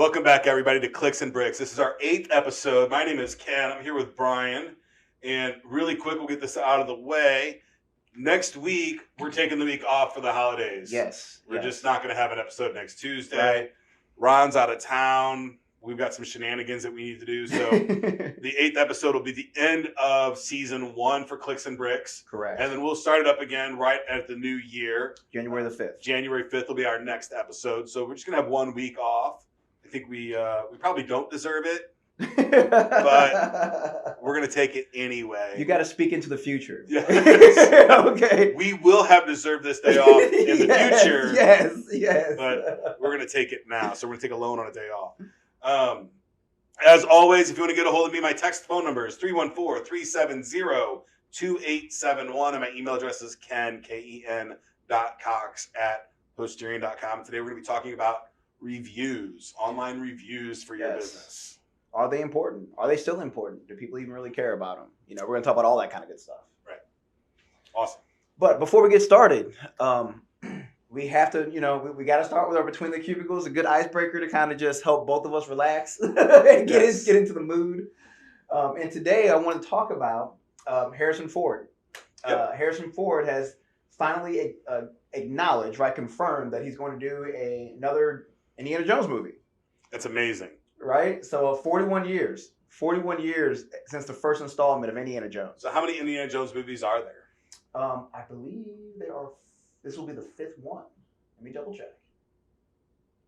Welcome back, everybody, to Clicks and Bricks. This is our 8th episode. My name is Ken. I'm here with Brian. And really quick, we'll get this out of the way. Next week, we're taking the week off for the holidays. Yes. We're just not going to have an episode next Tuesday. Right. Ron's out of town. We've got some shenanigans that we need to do. So the 8th episode will be the end of season 1 for Clicks and Bricks. Correct. And then we'll start it up again right at the new year. January the 5th. January 5th will be our next episode. So we're just going to have 1 week off. I think we probably don't deserve it, but we're going to take it anyway. You got to speak into the future. Yeah. Okay. We will have deserved this day off in the future. Yes. But we're going to take it now. So we're going to take a loan on a day off. As always, if you want to get a hold of me, my text phone number is 314-370-2871. And my email address is ken.cox@posterian.com. Today we're going to be talking about reviews, online reviews for your business. Are they important? Are they still important? Do people even really care about them? You know, we're going to talk about all that kind of good stuff. Right. Awesome. But before we get started, we have to, we got to start with our Between the Cubicles, a good icebreaker to kind of just help both of us relax and get into the mood. And today I want to talk about Harrison Ford. Yep. Harrison Ford has finally acknowledged, confirmed that he's going to do another Indiana Jones movie. That's amazing. Right? So 41 years since the first installment of Indiana Jones. So how many Indiana Jones movies are there? I believe this will be the 5th one. Let me double check.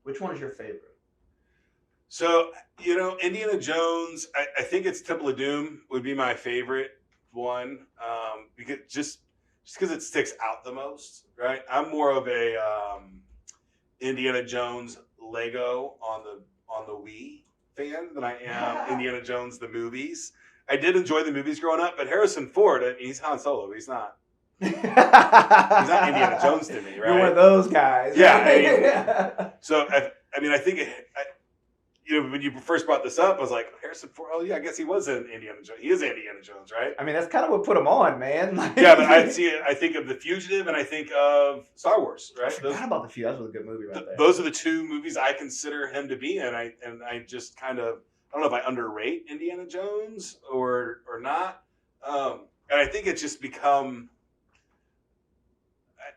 Which one is your favorite? So, Indiana Jones, I think it's Temple of Doom would be my favorite one. Because just because it sticks out the most, right? I'm more of a Indiana Jones Lego on the Wii fan than I am Indiana Jones the movies. I did enjoy the movies growing up, but Harrison Ford, he's Han Solo. He's not Indiana Jones to me, right? You're one of those guys. Yeah. So I think when you first brought this up, I was like, Harrison Ford. Oh yeah, I guess he was in Indiana Jones. He is Indiana Jones, right? I mean, that's kind of what put him on, man. Yeah, but I think of The Fugitive and I think of Star Wars, right? I forgot about The Fugitive. That was a good movie right there. Those are the 2 movies I consider him to be in. I just kind of, I don't know if I underrate Indiana Jones or not. And I think it's just become,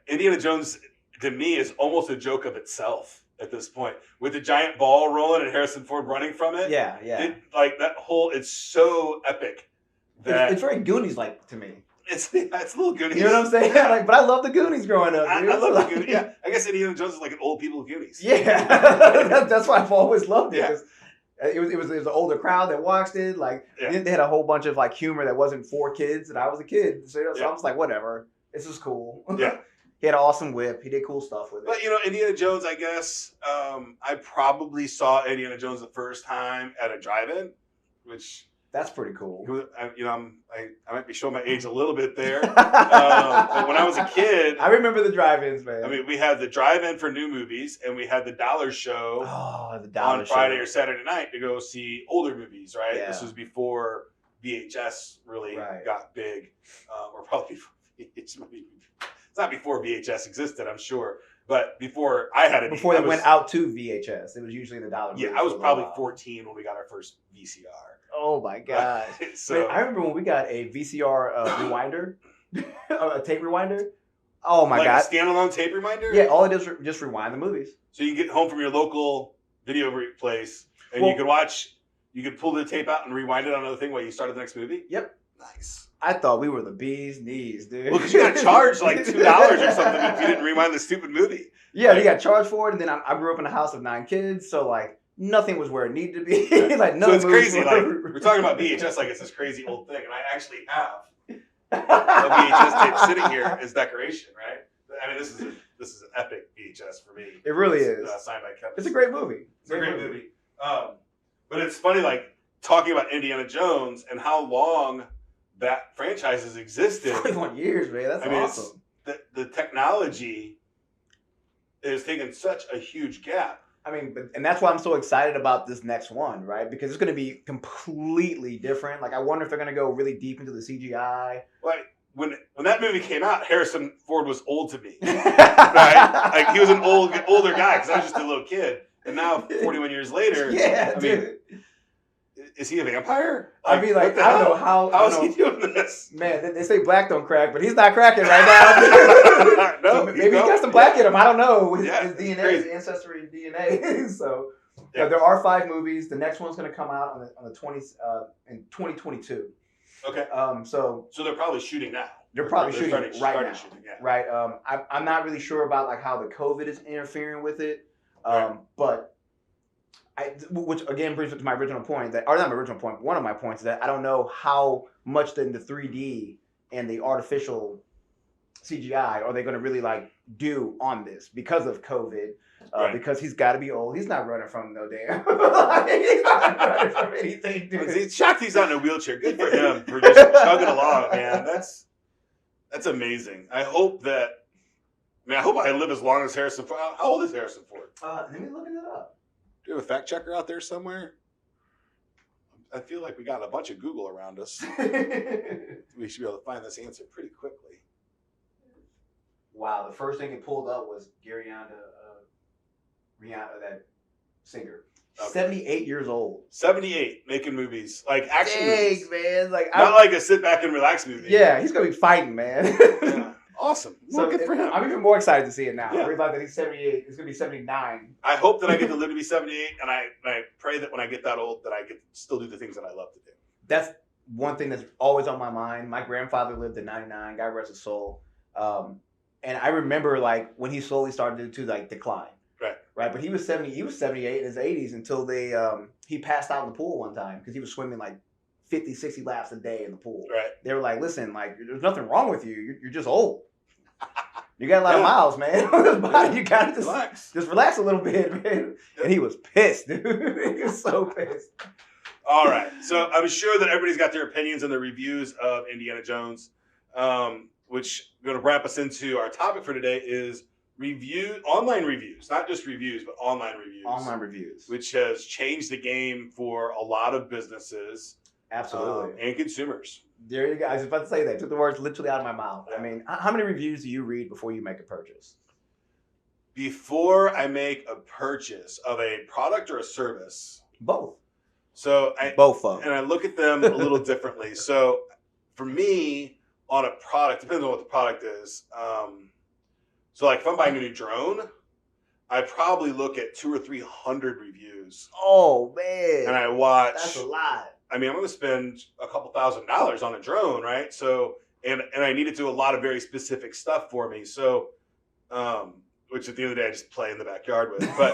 Indiana Jones to me is almost a joke of itself at this point, with the giant ball rolling and Harrison Ford running from it. Yeah. It's so epic that it's very Goonies-like to me. It's a little Goonies. You know what I'm saying? But I love the Goonies growing up. I love the Goonies. Yeah, I guess Indiana Jones is like an old people Goonies. Yeah, that's why I've always loved it. Yeah. It was an older crowd that watched it. They had a whole bunch of humor that wasn't for kids, and I was a kid, so I was like, whatever, this is cool. Yeah. He had an awesome whip. He did cool stuff with it. But Indiana Jones, I guess I probably saw Indiana Jones the first time at a drive-in, which that's pretty cool. I might be showing my age a little bit there. But when I was a kid, I remember the drive-ins, man. I mean, we had the drive-in for new movies, and we had the dollar show on Friday or Saturday night to go see older movies. Right? Yeah. This was before VHS really got big, or probably it's not before VHS existed, I'm sure, but before I had it. Before they went out to VHS, it was usually the dollar. Yeah, I was probably 14 when we got our first VCR. Oh my god! So man, I remember when we got a VCR rewinder, a tape rewinder. Oh my god! A standalone tape reminder. Yeah, all it is just rewind the movies. So you get home from your local video place, and you could watch. You could pull the tape out and rewind it on another thing while you started the next movie. Yep. Nice. I thought we were the bee's knees, dude. Well, because you got charged like $2 or something if you didn't rewind the stupid movie. Yeah, you got charged for it, and then I grew up in a house of 9 kids, so nothing was where it needed to be. So it's crazy. We're talking about VHS like it's this crazy old thing, and I actually have a VHS tape sitting here as decoration, right? I mean, this is an epic VHS for me. It really is. Signed by Kevin. It's a great movie. It's a great movie. But it's funny, talking about Indiana Jones and how long that franchise has existed. 41 years, man. That's awesome. The technology has taken such a huge gap. I mean, and that's why I'm so excited about this next one, right? Because it's going to be completely different. I wonder if they're going to go really deep into the CGI. When that movie came out, Harrison Ford was old to me. Right? He was an older guy because I was just a little kid. And now, 41 years later, Yeah, I dude. mean, is he a vampire? I mean, like, what the I don't hell? know how. How I is don't he know. doing this? Man, they say black don't crack, but he's not cracking right now. No, So maybe he got some black in him. I don't know. His DNA, crazy. his ancestry DNA. So Yeah. there are 5 movies. The next one's going to come out on the 20th in 2022. Okay. So they're probably shooting now. they're probably shooting starting now. Shooting, yeah. Right. I'm not really sure about like how the COVID is interfering with it. But which again brings me to my original point that, or not my original point, but one of my points is that I don't know how much in the 3D and the artificial CGI are they going to really like do on this because of COVID. Because he's got to be old. He's not running from no damn. He's not running from anything, dude. It's shocked he's not in a wheelchair. Good for him for just chugging along, man. That's amazing. I hope I live as long as Harrison Ford. How old is Harrison Ford? Let me look it up. Do you have a fact checker out there somewhere? I feel like we got a bunch of Google around us. We should be able to find this answer pretty quickly. Wow, the first thing it pulled up was Rihanna, that singer. Okay. 78 years old. 78, making movies. Like action movies. Man. Like, not like a sit back and relax movie. Yeah, he's going to be fighting, man. Yeah. Awesome. So good for him. I'm even more excited to see it now. Yeah. I realize that he's 78. He's going to be 79. I hope that I get to live to be 78, and I pray that when I get that old, that I get to still do the things that I love to do. That's one thing that's always on my mind. My grandfather lived at 99. God rest his soul. And I remember like when he slowly started to like decline. Right. But he was 70. He was 78 in his 80s until he passed out in the pool one time because he was swimming like 50, 60 laps a day in the pool. Right. They were like, listen, like there's nothing wrong with you. You're just old. You got a lot of miles, man. On this body. You got to just relax a little bit, man. And he was pissed, dude. He was so pissed. All right. So I'm sure that everybody's got their opinions and their reviews of Indiana Jones, which is going to wrap us into our topic for today is online reviews, not just reviews, but online reviews. Online reviews. Which has changed the game for a lot of businesses. Absolutely. And consumers. There you go. I was about to say that. Took the words literally out of my mouth. I mean, how many reviews do you read before you make a purchase? Before I make a purchase of a product or a service? Both. So both of them. And I look at them a little differently. So for me, on a product, depends on what the product is. So like if I'm buying a new drone, I probably look at 200 or 300 reviews. Oh man. And I watch. That's a lot. I mean, I'm going to spend a couple $1,000s on a drone, right? So, and I need to do a lot of very specific stuff for me. So, which at the end of the day, I just play in the backyard with. But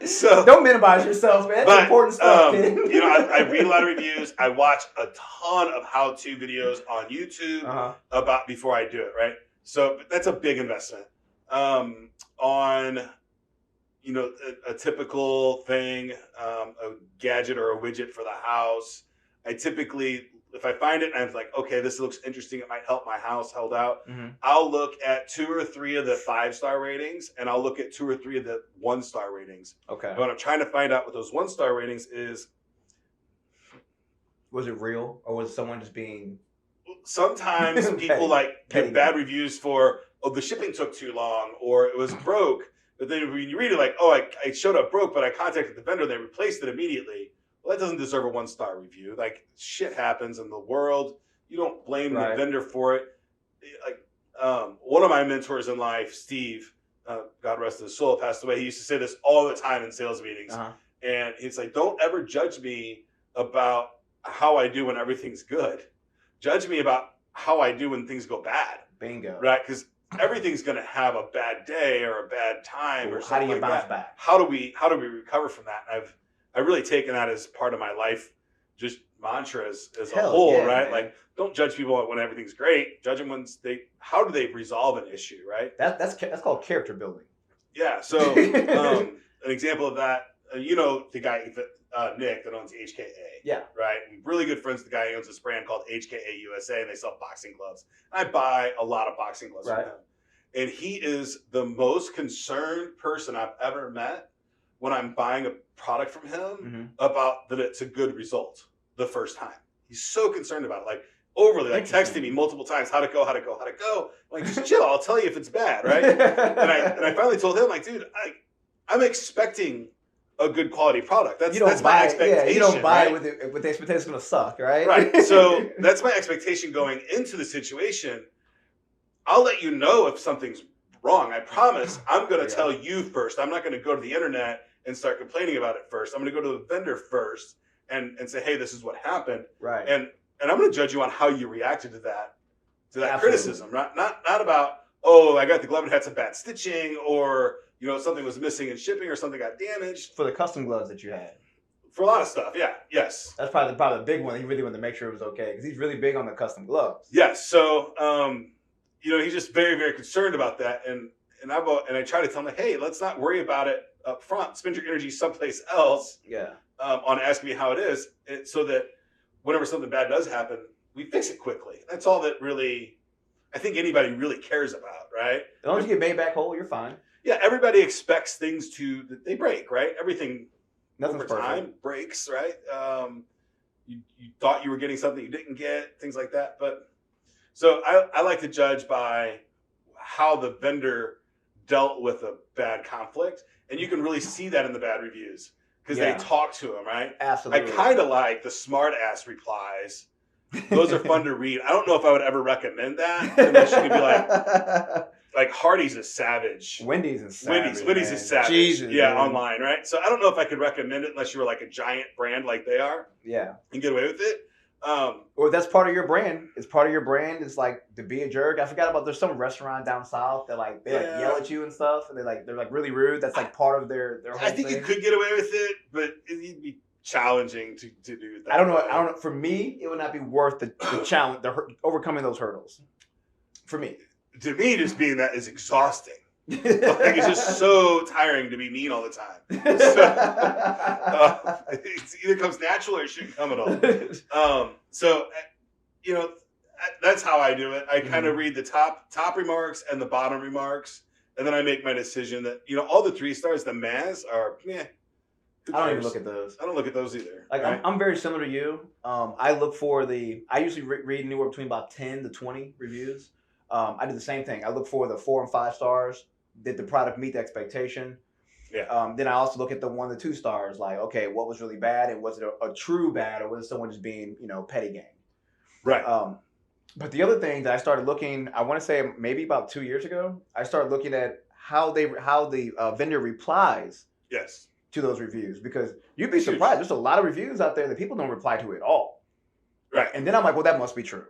so don't minimize yourself, man. That's important stuff, kid. You know, I read a lot of reviews. I watch a ton of how-to videos on YouTube about before I do it, right? So that's a big investment. On, you know, a typical thing, a gadget or a widget for the house, I typically, if I find it and I'm like, okay, this looks interesting, it might help my house held out, I'll look at 2 or 3 of the 5-star ratings, and I'll look at 2 or 3 of the 1-star ratings. Okay. But what I'm trying to find out with those 1-star ratings is, was it real, or was someone just being... Sometimes people give bad reviews for, oh, the shipping took too long, or it was broke. But then when you read it, like, oh, I showed up broke, but I contacted the vendor and they replaced it immediately. Well, that doesn't deserve a 1-star review. Like, shit happens in the world. You don't blame the vendor for it. Like, one of my mentors in life, Steve, God rest his soul, passed away. He used to say this all the time in sales meetings. And he's like, don't ever judge me about how I do when everything's good. Judge me about how I do when things go bad. Bingo. Right? Because everything's going to have a bad day or a bad time or something. How do you like bounce that. back? How do we recover from that? And I've really taken that as part of my life, just mantra as a whole, yeah, right? Man. Like, don't judge people when everything's great. Judge them when how do they resolve an issue, right? That's called character building. Yeah. So an example of that, you know, the guy Nick that owns HKA. Yeah. Right. I'm really good friends with the guy who owns this brand called HKA USA, and they sell boxing gloves. I buy a lot of boxing gloves from him. And he is the most concerned person I've ever met when I'm buying a product from him about that it's a good result the first time. He's so concerned about it, like overly, like texting me multiple times, how'd it go? I'm like, just chill. I'll tell you if it's bad, right? and I finally told him, like, dude, I'm expecting a good quality product. That's my expectation. Yeah, you don't buy right? it with the expectation it's going to suck, right? Right. So that's my expectation going into the situation. I'll let you know if something's wrong. I promise I'm going to tell you first. I'm not going to go to the internet and start complaining about it first. I'm going to go to the vendor first and say, hey, this is what happened. Right. And I'm going to judge you on how you reacted to that Absolutely. criticism. Not about, oh, I got the glove and had some bad stitching, or something was missing in shipping, or something got damaged. For the custom gloves that you had. For a lot of stuff, yeah, yes. That's probably the big one. He really wanted to make sure it was okay because he's really big on the custom gloves. Yes, so he's just very, very concerned about that, and I try to tell him, like, hey, let's not worry about it up front. Spend your energy someplace else. Yeah. On asking me how it is, so that whenever something bad does happen, we fix it quickly. That's all that really, I think anybody really cares about, right? As long as you get made back whole, you're fine. Yeah, everybody expects things that they break, right? Everything Nothing's over time perfect. breaks, right? You thought you were getting something you didn't get, things like that. But so I like to judge by how the vendor dealt with a bad conflict, and you can really see that in the bad reviews because they talk to him, right? Absolutely. I kind of like the smart ass replies. Those are fun to read. I don't know if I would ever recommend that unless you could be like Hardee's is savage. Wendy's is savage. Wendy's is savage. Jesus, yeah, man. Online, right? So I don't know if I could recommend it unless you were like a giant brand like they are. Yeah. And get away with it. Or that's part of your brand. It's part of your brand. It's like to be a jerk. I forgot about there's some restaurant down south that they yell at you and stuff, and they're really rude. That's like part of their whole I think thing. you could get away with it, but it'd be challenging to do that. I don't know. For me, it would not be worth the challenge, overcoming those hurdles. For me. To me, just being that is exhausting. It's just so tiring to be mean all the time. So, it either comes natural or it shouldn't come at all. So that's how I do it. I kind of read the top remarks and the bottom remarks, and then I make my decision that all the 3 stars, the Maz are I don't even look at those. I don't look at those either. Like right? I'm very similar to you. I look for I usually read anywhere between about 10 to 20 reviews. I do the same thing. I look for the 4 and 5 stars. Did the product meet the expectation? Yeah. Then I also look at the 1 to 2 stars. Like, okay, what was really bad, and was it a true bad, or was it someone just being petty gang? Right. But the other thing that I started looking, I want to say maybe about 2 years ago, I started looking at how the vendor replies. Yes. To those reviews, because you'd be surprised. There's a lot of reviews out there that people don't reply to at all. Right. And then I'm like, well, that must be true.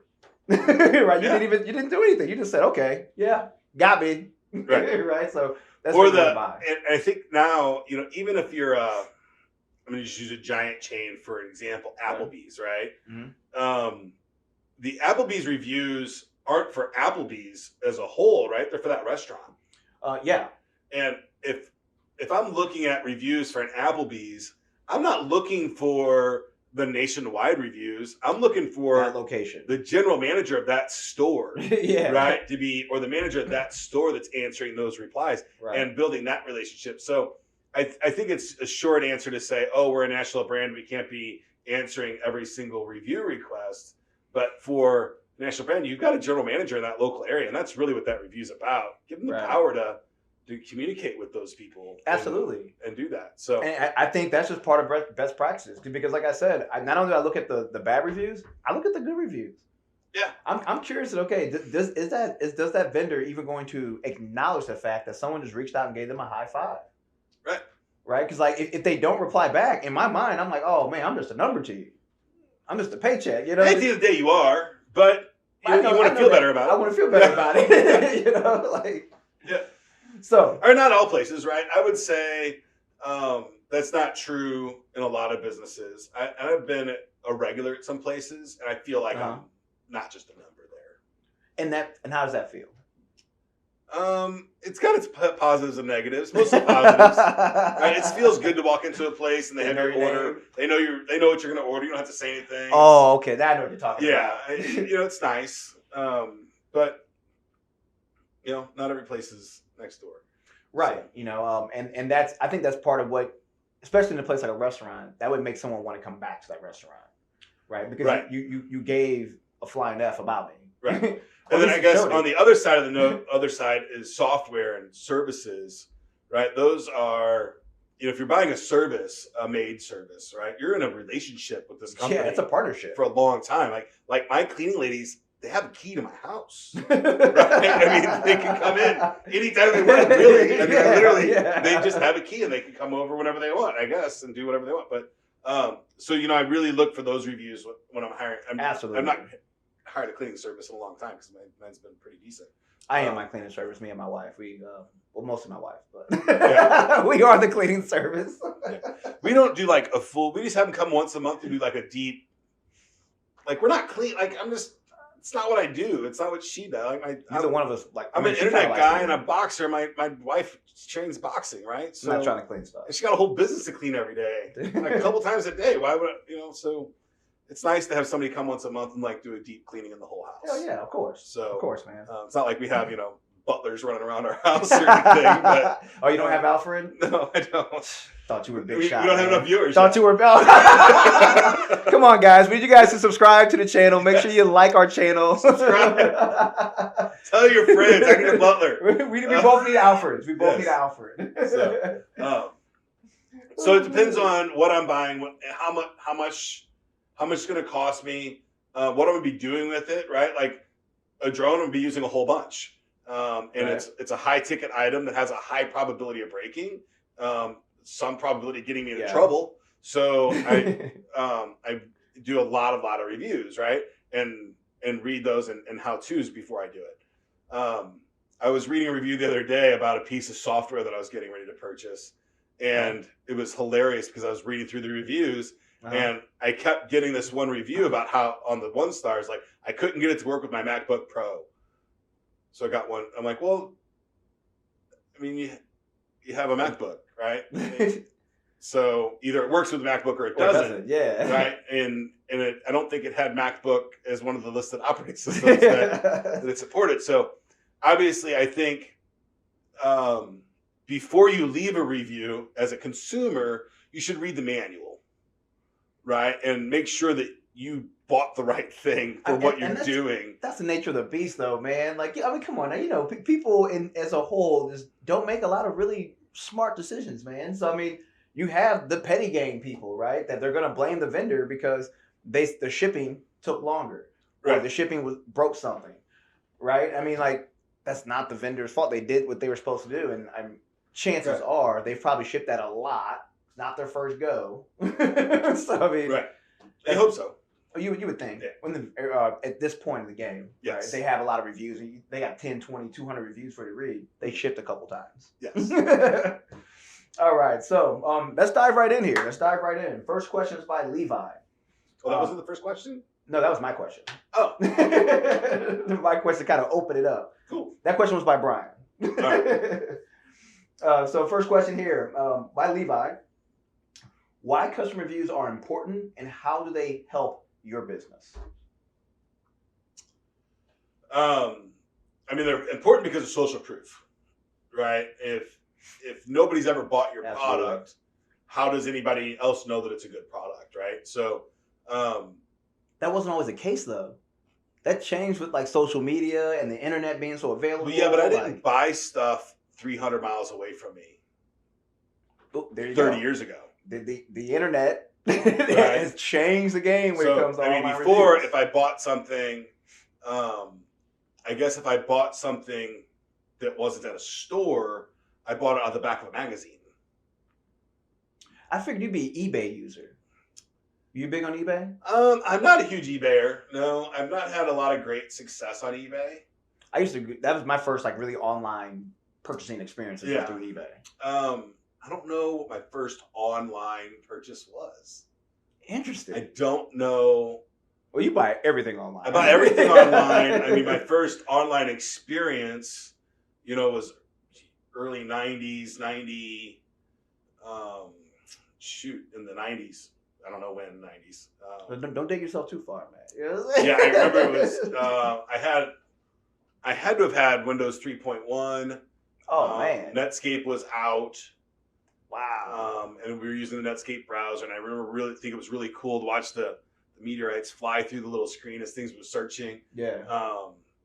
Right. You didn't do anything. You just said, okay, yeah, got me. Right. Right. So that's and I think now, even if you're I'm gonna just use a giant chain for an example, Applebee's, right? Mm-hmm. The Applebee's reviews aren't for Applebee's as a whole, right? They're for that restaurant. Yeah. And if I'm looking at reviews for an Applebee's, I'm not looking for the nationwide reviews. I'm looking for that location, the general manager of that store, yeah, right, or the manager of that store that's answering those replies and building that relationship. So I think it's a short answer to say, oh, we're a national brand, we can't be answering every single review request. But for the national brand, you've got a general manager in that local area, and that's really what that review's about. Give them the power to communicate with those people. Absolutely. And do that. So and I think that's just part of best practices, because like I said, not only do I look at the bad reviews, I look at the good reviews. Yeah. I'm curious that, okay, does that vendor even going to acknowledge the fact that someone just reached out and gave them a high five? Right. Right? Because like if they don't reply back, in my mind, I'm like, oh man, I'm just a number to you. I'm just a paycheck, At the end of the day, you are, but you want to feel better about it. I want to feel better about it. Yeah. So, or not all places, right? I would say that's not true in a lot of businesses. I've been a regular at some places, and I feel like I'm not just a number there. And how does that feel? It's got its positives and negatives. Mostly positives. Right? It feels good to walk into a place and they have your order. They know what you're going to order. You don't have to say anything. Oh, okay. That I know what you're talking about. Yeah, it's nice. But not every place is next door. Right. So. And I think that's part of what, especially in a place like a restaurant, that would make someone want to come back to that restaurant. Right? Because you gave a flying F about me. Right. And then I guess on the other side of the other side is software and services, right? Those are, if you're buying a service, a maid service, right? You're in a relationship with this company. Yeah, it's a partnership for a long time. Like my cleaning ladies, they have a key to my house. Right? I mean, they can come in anytime they want. Really, I mean, literally, they just have a key and they can come over whenever they want, I guess, and do whatever they want. But so I really look for those reviews when I'm hiring. Absolutely. I'm not hired a cleaning service in a long time because mine's been pretty decent. I am my cleaning service. Me and my wife. We mostly my wife, but we are the cleaning service. Yeah. We don't do like a full. We just have them come once a month to do like a deep. Like we're not clean. Like it's not what I do. It's not what she does. Like Neither one of us. Like I'm an internet guy and a boxer. My wife trains boxing, right? So I'm not trying to clean stuff. And she got a whole business to clean every day, like a couple times a day. Why would So it's nice to have somebody come once a month and like do a deep cleaning in the whole house. Hell yeah, of course. So of course, man. It's not like we have butlers running around our house or anything. But oh, you don't have Alfred? No, I don't. Thought you were a big shot. We don't have enough viewers. Thought you were. Come on, guys. We need you guys to subscribe to the channel. Make sure you like our channel. Subscribe. Tell your friends. I need a butler. We both need Alfreds. We both need Alfred. So it depends on what I'm buying, how much it's going to cost me, what I'm going to be doing with it. Right, like a drone, I'm going to be using a whole bunch, and it's a high ticket item that has a high probability of breaking. Some probability of getting me into trouble. So I do a lot of reviews, right? And read those and how-tos before I do it. I was reading a review the other day about a piece of software that I was getting ready to purchase. And it was hilarious because I was reading through the reviews and I kept getting this one review about how on the 1 stars, like I couldn't get it to work with my MacBook Pro. So I got one. I'm like, well, I mean, you have a MacBook, right? So either it works with the MacBook or it doesn't. Yeah. Right. And I don't think it had MacBook as one of the listed operating systems that it supported. So obviously, I think before you leave a review as a consumer, you should read the manual, right? And make sure that you bought the right thing for what you're doing. That's the nature of the beast, though, man. Like, I mean, come on now. People as a whole just don't make a lot of really smart decisions, man. So, I mean, you have the petty game people, right? That they're going to blame the vendor because the shipping took longer. Right. Or the shipping broke something, right? I mean, like, that's not the vendor's fault. They did what they were supposed to do. And chances are they've probably shipped that a lot. It's not their first go. So, I mean. Right. I hope so. You would think when at this point in the game, yes. Right, they have a lot of reviews. They got 10, 20, 200 reviews for you to read. They shipped a couple times. Yes. All right, so let's dive right in here. First question is by Levi. Oh, that wasn't the first question? No, that was my question. Oh. My question kind of opened it up. Cool. That question was by Brian. All right. So first question here by Levi. Why customer reviews are important and how do they help your business? I mean, they're important because of social proof, right? If nobody's ever bought your product, how does anybody else know that it's a good product, right? So that wasn't always the case, though. That changed with like social media and the internet being so available. Well, yeah, but I didn't buy stuff 300 miles away from me. Oh, there you 30 go. years ago. The internet has changed the game when it comes to online before, reviews. if I bought something, I guess if I bought something that wasn't at a store, I bought it on the back of a magazine. I figured you'd be an eBay user. You big on eBay? I'm not a huge eBayer. No, I've not had a lot of great success on eBay. I used to. That was my first like really online purchasing experience through eBay. I don't know what my first online purchase was. Interesting. I don't know. Well, you buy everything online. I buy everything online. I mean, my first online experience, was early 90s, in the 90s. I don't know when, 90s. Don't dig yourself too far, man. Yeah, I remember it was, I had to have had Windows 3.1. Oh, man. Netscape was out. Wow. And we were using the Netscape browser, and I remember think it was really cool to watch the meteorites fly through the little screen as things were searching. Yeah.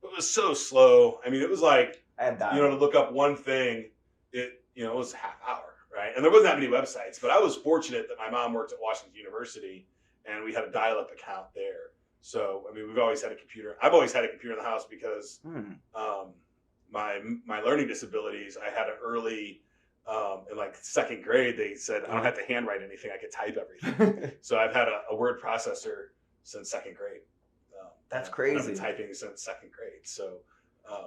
It was so slow. I mean, it was like, I had to look up one thing, it it was a half hour, right? And there wasn't that many websites, but I was fortunate that my mom worked at Washington University and we had a dial-up account there. So, I mean, we've always had a computer. I've always had a computer in the house because my learning disabilities, I had an early, in like second grade, they said, I don't have to handwrite anything. I could type everything. So I've had a word processor since second grade. That's I've crazy. been typing since second grade. So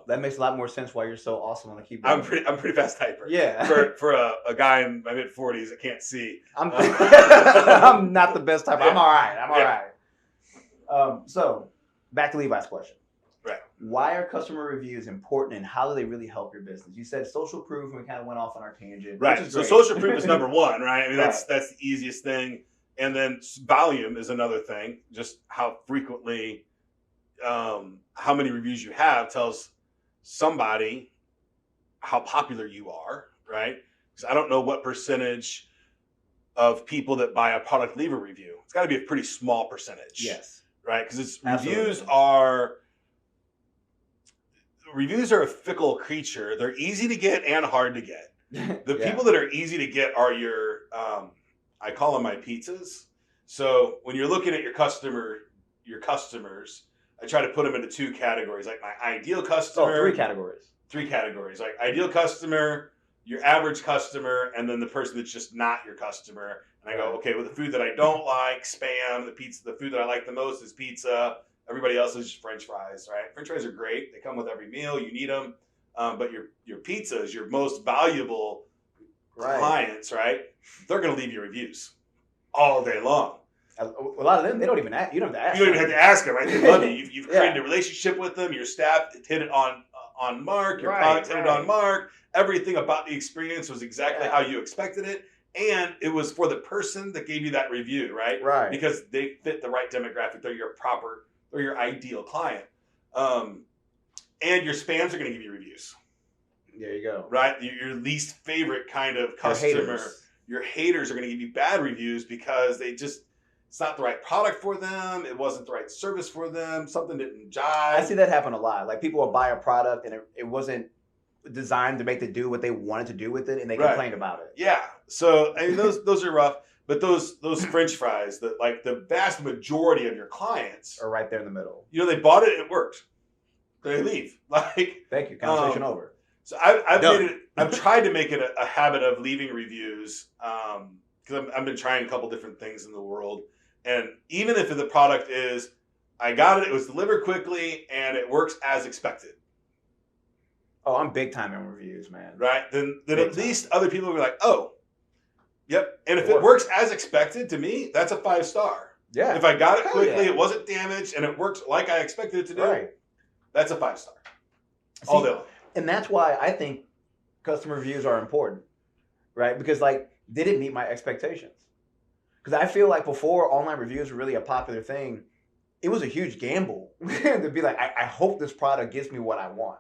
that makes a lot more sense why you're so awesome on the keyboard. I'm pretty fast typer. Yeah. For a guy in my mid 40s that can't see. I'm not the best typer. Yeah. I'm all right. So back to Levi's question. Right. Why are customer reviews important and how do they really help your business? You said social proof and we kind of went off on our tangent. Right. So social proof is number one, right? I mean, that's the easiest thing. And then volume is another thing. Just how frequently, how many reviews you have tells somebody how popular you are, right? Because I don't know what percentage of people that buy a product leave a review. It's got to be a pretty small percentage. Yes. Right? Because reviews are a fickle creature. They're easy to get and hard to get. The people that are easy to get are your, I call them my pizzas. So when you're looking at your customers, I try to put them into two categories, like my ideal customer. Three categories. Three categories, like ideal customer, your average customer, and then the person that's just not your customer. And I go, okay, well, the food that I don't like, Spam. The food that I like the most is pizza. Everybody else is just French fries, right? French fries are great. They come with every meal. You need them. But your pizzas, your most valuable clients, right? They're going to leave you reviews all day long. A lot of them, they don't even ask. You don't have to ask. You don't even have to ask them, right? They love you. You've created a relationship with them. Your staff hit it on mark. Your product hit it on mark. Everything about the experience was exactly how you expected it. And it was for the person that gave you that review, right? Right. Because they fit the right demographic. They're your ideal client. And your spams are going to give you reviews. There you go. Right? Your least favorite kind of customer. Your haters are going to give you bad reviews because it's not the right product for them. It wasn't the right service for them. Something didn't jive. I see that happen a lot. Like people will buy a product and it wasn't designed to make it do what they wanted to do with it, and they complained about it. Yeah. So I mean, those are rough. But those French fries, that like the vast majority of your clients are right there in the middle. They bought it. It worked. They leave. Like, thank you. Conversation over. So I've tried to make it a habit of leaving reviews because I've been trying a couple different things in the world. And even if the product is, I got it, it was delivered quickly, and it works as expected. Oh, I'm big time in reviews, man. Right? Then at least other people will be like, oh, yep. And if it works as expected, to me, that's a 5-star. Yeah. If I got it quickly, it wasn't damaged, and it works like I expected it to do, that's a 5-star. All day long. And that's why I think customer reviews are important, right? Because, like, did it meet my expectations? Because I feel like before online reviews were really a popular thing, it was a huge gamble to be like, I hope this product gives me what I want.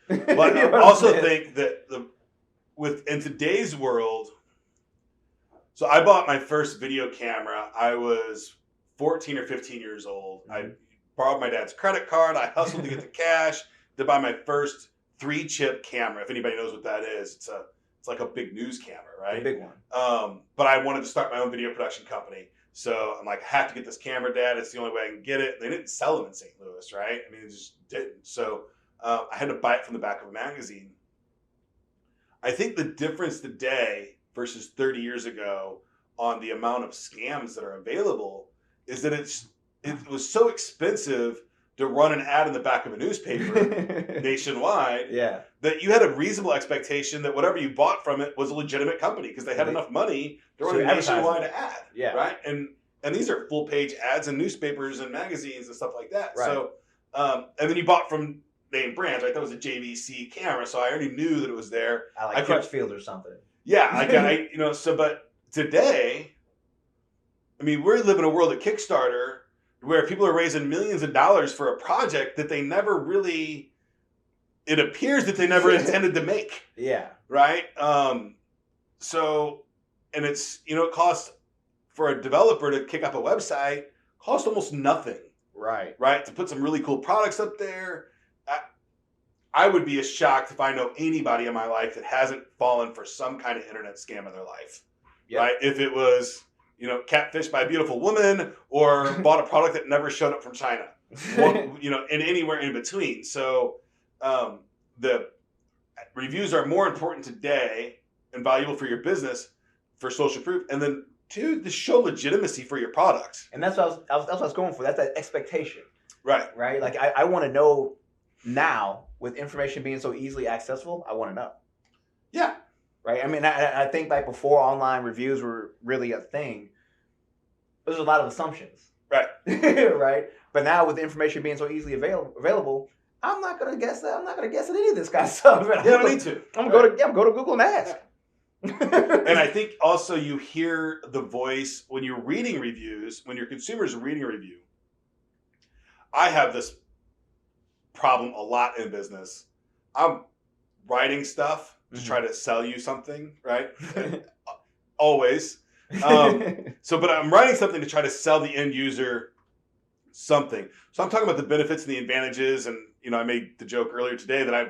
But I also think that in today's world, so I bought my first video camera. I was 14 or 15 years old. Mm-hmm. I borrowed my dad's credit card. I hustled to get the cash to buy my first 3-chip camera. If anybody knows what that is, it's like a big news camera, right? A big one. But I wanted to start my own video production company. So I'm like, I have to get this camera, Dad. It's the only way I can get it. They didn't sell them in St. Louis, right? I mean, it just didn't. So I had to buy it from the back of a magazine. I think the difference today versus 30 years ago on the amount of scams that are available is that it was so expensive to run an ad in the back of a newspaper nationwide that you had a reasonable expectation that whatever you bought from it was a legitimate company because they had enough money to run a nationwide ad. Yeah. Right? And these are full-page ads in newspapers and magazines and stuff like that. Right. So, and then you bought from name brands, right? That was a JVC camera, so I already knew that it was there. I Crutchfield or something. Yeah, but today, I mean, we live in a world at Kickstarter where people are raising millions of dollars for a project that they never really, it appears that they never intended to make. Yeah. Right? So, and it's, it costs for a developer to kick up a website, costs almost nothing. Right. Right? To put some really cool products up there. I would be shocked if I know anybody in my life that hasn't fallen for some kind of internet scam in their life. Yep. Right? If it was, catfished by a beautiful woman or bought a product that never showed up from China, or, and anywhere in between. So the reviews are more important today and valuable for your business for social proof. And then two, to show legitimacy for your product. And that's what that's what I was going for. That's that expectation. Right. Right? Like I want to know now, with information being so easily accessible, I want to know. Yeah. Right? I mean, I think like before online reviews were really a thing, there's a lot of assumptions. Right. Right? But now with information being so easily available, I'm not gonna guess that. I'm not gonna guess at any of this guy's stuff. You don't need to. I'm gonna go to Google and ask. And I think also you hear the voice when you're reading reviews, when your consumers are reading a review. I have this problem a lot in business. I'm writing stuff to try to sell you something, right? Always. But I'm writing something to try to sell the end user something. So I'm talking about the benefits and the advantages, and I made the joke earlier today that I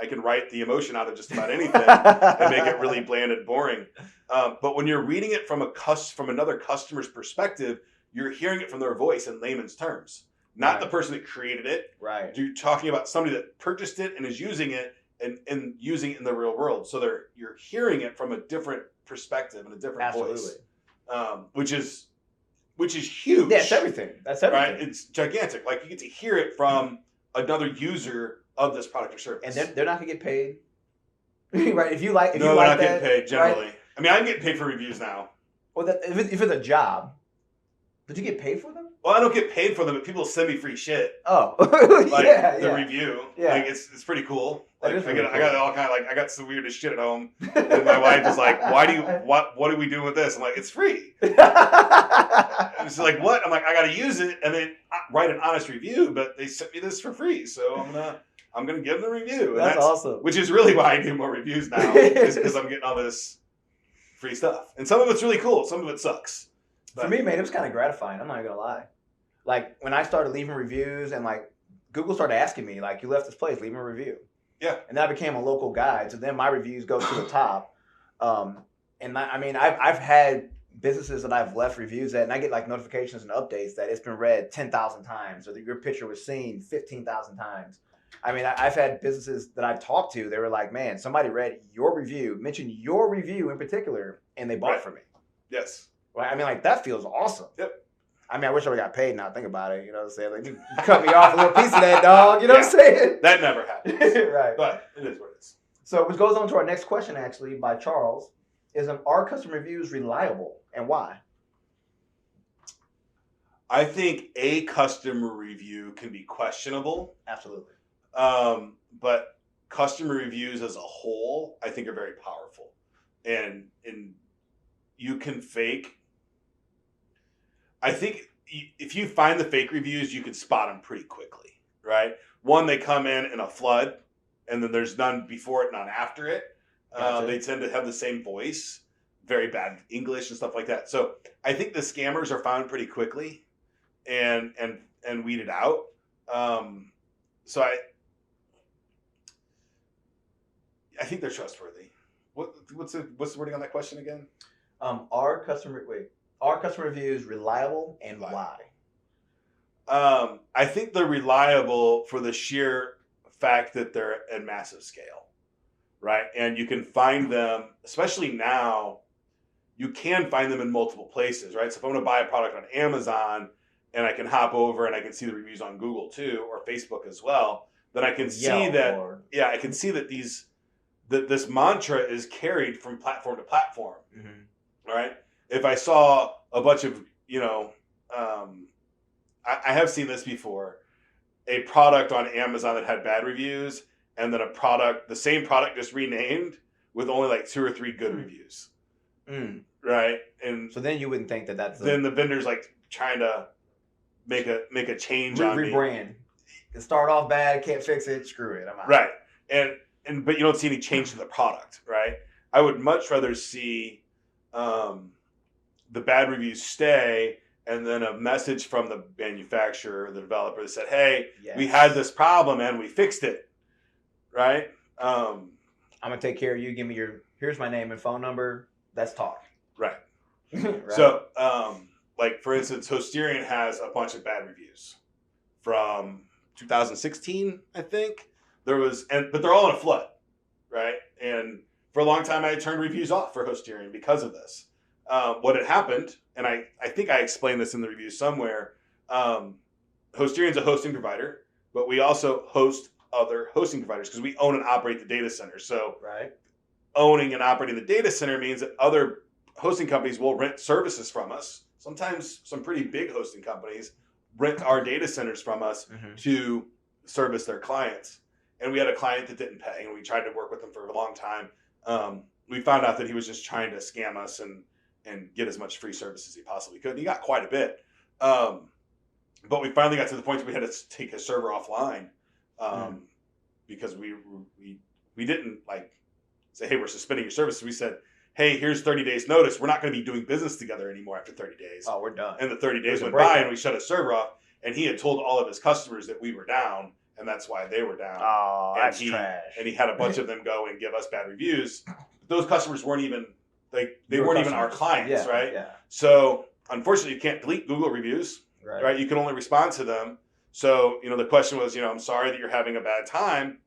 can write the emotion out of just about anything and make it really bland and boring. But when you're reading it from another customer's perspective, you're hearing it from their voice in layman's terms, not the person that created it. Right. You're talking about somebody that purchased it and is using it and using it in the real world. So you're hearing it from a different perspective and a different voice, which is huge. Yeah, it's everything. That's everything. Right? It's gigantic. Like you get to hear it from another user of this product or service, and they're not gonna get paid. Right? If you like, they're not getting paid generally. Right? I mean, I'm getting paid for reviews now. Well, if it's a job, did you get paid for them? Well, I don't get paid for them, but people send me free shit. Oh, like the review. Yeah, like it's pretty cool. Like I got all kind of I got some weirdest shit at home, and my wife is like, what are we doing with this? I'm like, it's free. And she's like, what? I'm like, I got to use it and then write an honest review, but they sent me this for free, so I'm gonna give them a review. And that's awesome. Which is really why I do more reviews now, is because I'm getting all this free stuff, and some of it's really cool, some of it sucks. But for me, man, it was kind of gratifying. I'm not gonna lie. Like when I started leaving reviews, and like Google started asking me, like, you left this place, leave a review. Yeah. And then I became a local guide, so then my reviews go to the top. I've had businesses that I've left reviews at, and I get like notifications and updates that it's been read 10,000 times, or that your picture was seen 15,000 times. I mean, I've had businesses that I've talked to, they were like, man, somebody read your review, mentioned your review in particular, and they bought from me. Yes. Right? I mean, like, that feels awesome. Yep. I mean, I wish I would have got paid now. Think about it. You know what I'm saying? Like, you cut me off a little piece of that, dog. You know what I'm saying? That never happens. Right. But it is what it is. So, which goes on to our next question, actually, by Charles. Are customer reviews reliable, and why? I think a customer review can be questionable. Absolutely. But customer reviews as a whole, I think, are very powerful. And you can fake. I think if you find the fake reviews, you can spot them pretty quickly, right? One, they come in a flood, and then there's none before it, none after it. Gotcha. They tend to have the same voice, very bad English and stuff like that. So I think the scammers are found pretty quickly and weeded out. So I think they're trustworthy. What's the wording on that question again? Are customer reviews reliable, and why? I think they're reliable for the sheer fact that they're at massive scale, right? And you can find them, especially now, you can find them in multiple places, right? So if I'm going to buy a product on Amazon and I can hop over and I can see the reviews on Google too, or Facebook as well, then I can see I can see that this mantra is carried from platform to platform, right? If I saw a bunch of, I have seen this before, a product on Amazon that had bad reviews, and then the same product just renamed with only like 2 or 3 good reviews. Right? And so then you wouldn't think that's then the vendor's like trying to make a change on me. Rebrand. It start off bad, can't fix it, screw it, I'm out. Right. But you don't see any change to the product, right? I would much rather see the bad reviews stay, and then a message from the manufacturer or the developer that said, hey, we had this problem and we fixed it. right? I'm gonna take care of you. Give me here's my name and phone number. Let's talk. Right. Right. So, like for instance, Hosterian has a bunch of bad reviews from 2016, I think. But they're all in a flood, right? And for a long time, I had turned reviews off for Hosterian because of this. What had happened, and I think I explained this in the review somewhere. Hosterian's a hosting provider, but we also host other hosting providers because we own and operate the data center. So, right. Owning and operating the data center means that other hosting companies will rent services from us. Sometimes some pretty big hosting companies rent our data centers from us to service their clients. And we had a client that didn't pay, and we tried to work with him for a long time. We found out that he was just trying to scam us and get as much free service as he possibly could. And he got quite a bit. But we finally got to the point where we had to take his server offline because we didn't like say, hey, we're suspending your service. We said, hey, here's 30 days notice. We're not going to be doing business together anymore after 30 days. Oh, we're done. And the 30 days went by and we shut his server off. And he had told all of his customers that we were down, and that's why they were down. Oh, that's trash. And he had a bunch of them go and give us bad reviews. But those customers weren't even they weren't even our clients, right? Yeah. So unfortunately, you can't delete Google reviews, right? You can only respond to them. So the question was, I'm sorry that you're having a bad time.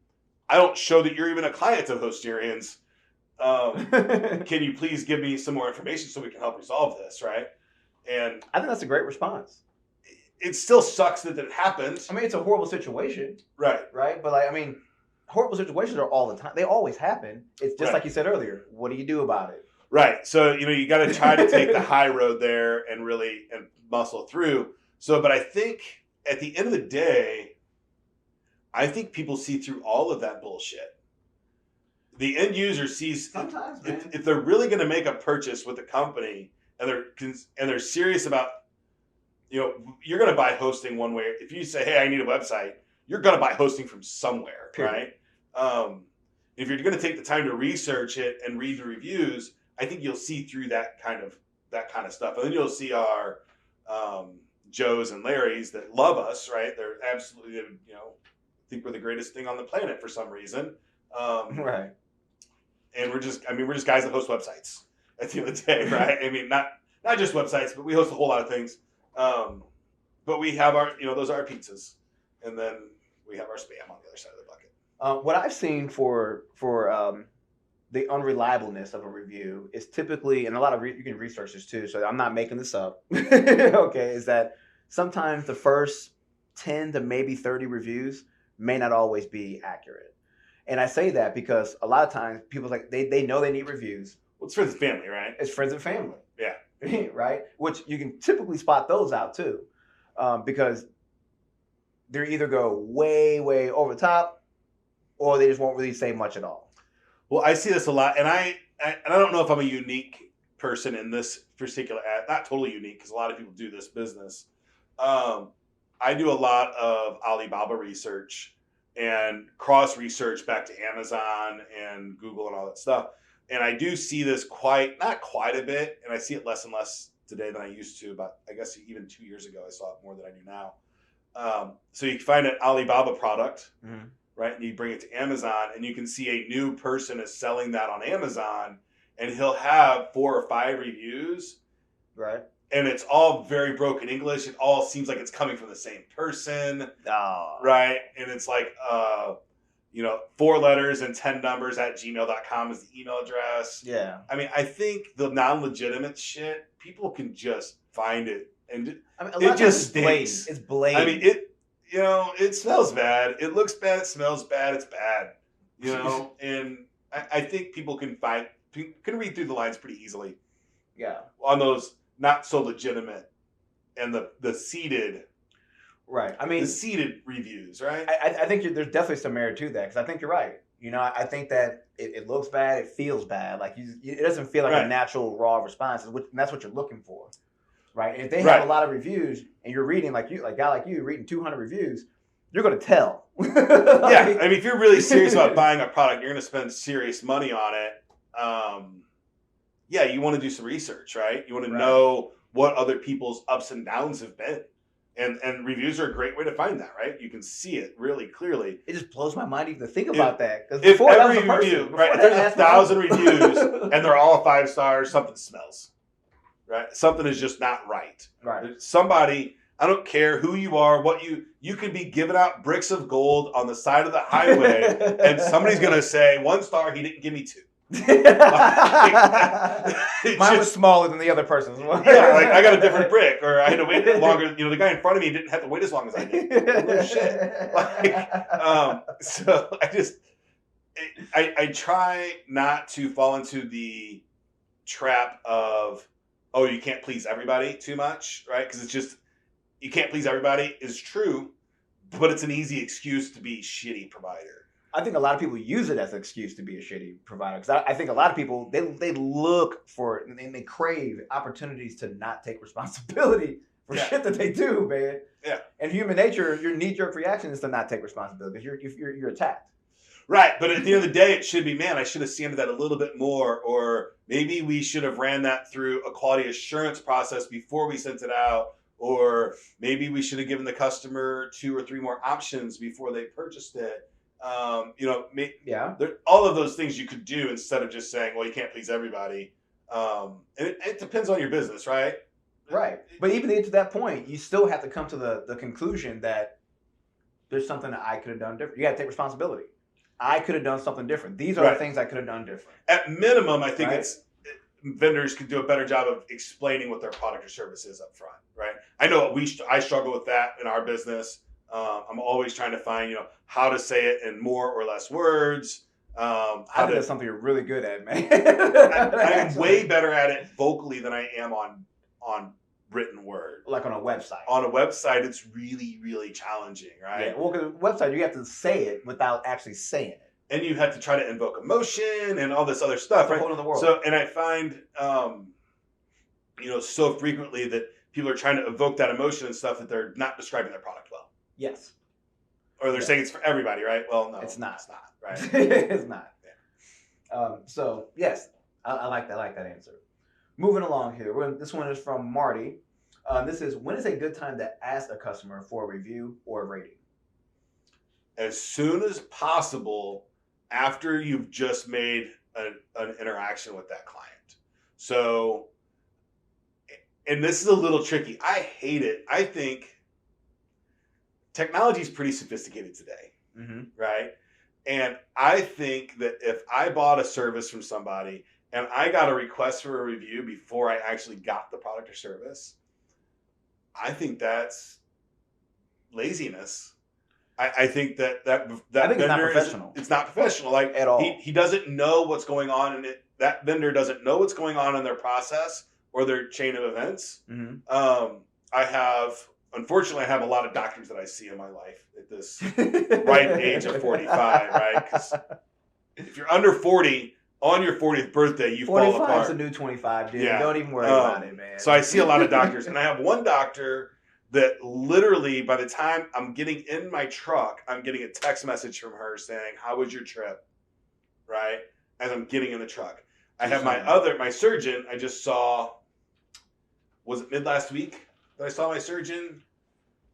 I don't show that you're even a client of Hosterian's. Can you please give me some more information so we can help resolve this, right? And I think that's a great response. It still sucks that it happened. I mean, it's a horrible situation. Right. But horrible situations are all the time. They always happen. It's just like you said earlier. What do you do about it? Right. So, you got to try to take the high road there and really muscle through. So, but I think at the end of the day, I think people see through all of that bullshit. The end user sees sometimes if they're really going to make a purchase with a company and they're serious about, you're going to buy hosting one way. If you say, hey, I need a website, you're going to buy hosting from somewhere, right? If you're going to take the time to research it and read the reviews, I think you'll see through that kind of stuff. And then you'll see our Joes and Larrys that love us, right? They're absolutely, think we're the greatest thing on the planet for some reason. Right. And we're just guys that host websites at the end of the day, right? I mean, not just websites, but we host a whole lot of things. But we have our, those are our pizzas. And then we have our spam on the other side of the bucket. What I've seen for the unreliableness of a review is typically, and a lot of you can research this too, so I'm not making this up, okay, is that sometimes the first 10 to maybe 30 reviews may not always be accurate. And I say that because a lot of times people they know they need reviews. Well, it's friends and family, right? It's friends and family. Yeah. Right? Which you can typically spot those out too. Because they either go way, way over the top or they just won't really say much at all. Well, I see this a lot. And I don't know if I'm a unique person in this particular ad. Not totally unique because a lot of people do this business. I do a lot of Alibaba research and cross research back to Amazon and Google and all that stuff. And I do see this not quite a bit, and I see it less and less today than I used to, but I guess even 2 years ago I saw it more than I do now. So you find an Alibaba product, right, and you bring it to Amazon, and you can see a new person is selling that on Amazon, and he'll have 4 or 5 reviews. Right. And it's all very broken English. It all seems like it's coming from the same person. Oh. Right? And it's like, 4 letters and 10 numbers at gmail.com is the email address. Yeah. I mean, I think the non-legitimate shit, people can just find it. And it just stinks. It's blatant. I mean, it smells bad. It looks bad. It smells bad. It's bad. And I think people can read through the lines pretty easily. Yeah. On those not so legitimate and the seeded, right? I mean, the seeded reviews, right? I think there's definitely some merit to that because I think you're right. I think that it looks bad, it feels bad, like it doesn't feel like a natural raw response, and that's what you're looking for, right? If they have a lot of reviews and you're reading like a guy like you reading 200 reviews, you're going to tell. Yeah, I mean, if you're really serious about buying a product, you're going to spend serious money on it. Yeah, you want to do some research, right? You want to know what other people's ups and downs have been. And reviews are a great way to find that, right? You can see it really clearly. It just blows my mind even to think about that. Because If before that was every a person. review, right? If there's 1,000 reviews and they're all 5 stars, something smells, right? Something is just not right. Right. Somebody, I don't care who you are, what you could be giving out bricks of gold on the side of the highway, and somebody's gonna say 1 star. He didn't give me 2. Mine was smaller than the other person's. Yeah, like I got a different brick, or I had to wait longer. The guy in front of me didn't have to wait as long as I did. No shit. So I try not to fall into the trap of, oh, you can't please everybody too much, right? Because it's just, you can't please everybody is true, but it's an easy excuse to be shitty provider. I think a lot of people use it as an excuse to be a shitty provider, because I think a lot of people they look for and they crave opportunities to not take responsibility for shit that they do, man. Yeah. And human nature, your knee-jerk reaction is to not take responsibility because you're attacked. Right, but at the end of the day, it should be, man, I should have sanded that a little bit more, or maybe we should have ran that through a quality assurance process before we sent it out, or maybe we should have given the customer 2 or 3 more options before they purchased it. All of those things you could do instead of just saying, well, you can't please everybody. And it depends on your business, right? Right. But even to get to that point, you still have to come to the conclusion that there's something that I could have done different. You got to take responsibility. I could have done something different. These are the things I could have done different. At minimum, I think vendors could do a better job of explaining what their product or service is up front, right? I know I struggle with that in our business. I'm always trying to find, how to say it in more or less words. I think that's something you're really good at, man. I'm way better at it vocally than I am on written word. Like on a website. On a website, it's really, really challenging, right? Yeah, well, because website, you have to say it without actually saying it. And you have to try to invoke emotion and all this other stuff, right? Whole other world. So, and I find, so frequently that people are trying to evoke that emotion and stuff that they're not describing their product well. Yes. Or they're saying it's for everybody, right? Well, no, it's not. It's not, right? It's not. Yeah. So yes, I like that. I like that answer. Moving along here, this one is from Marty. This is, when is a good time to ask a customer for a review or a rating? As soon as possible after you've just made an interaction with that client. So, and this is a little tricky. I hate it. I think technology is pretty sophisticated today, right? And I think that if I bought a service from somebody and I got a request for a review before I actually got the product or service, I think that's laziness. I think that I think vendor it's not professional. It's not professional, like at all. He doesn't know what's going on in it. That vendor doesn't know what's going on in their process or their chain of events. Unfortunately, I have a lot of doctors that I see in my life at this ripe age of 45, right? Because if you're under 40, on your 40th birthday, you fall apart. 45's a new 25, dude. Yeah. Don't even worry about it, man. So I see a lot of doctors, and I have one doctor that literally, by the time I'm getting in my truck, I'm getting a text message from her saying, "How was your trip?" Right? As I'm getting in the truck. I have my surgeon, I just saw, was it mid last week that I saw my surgeon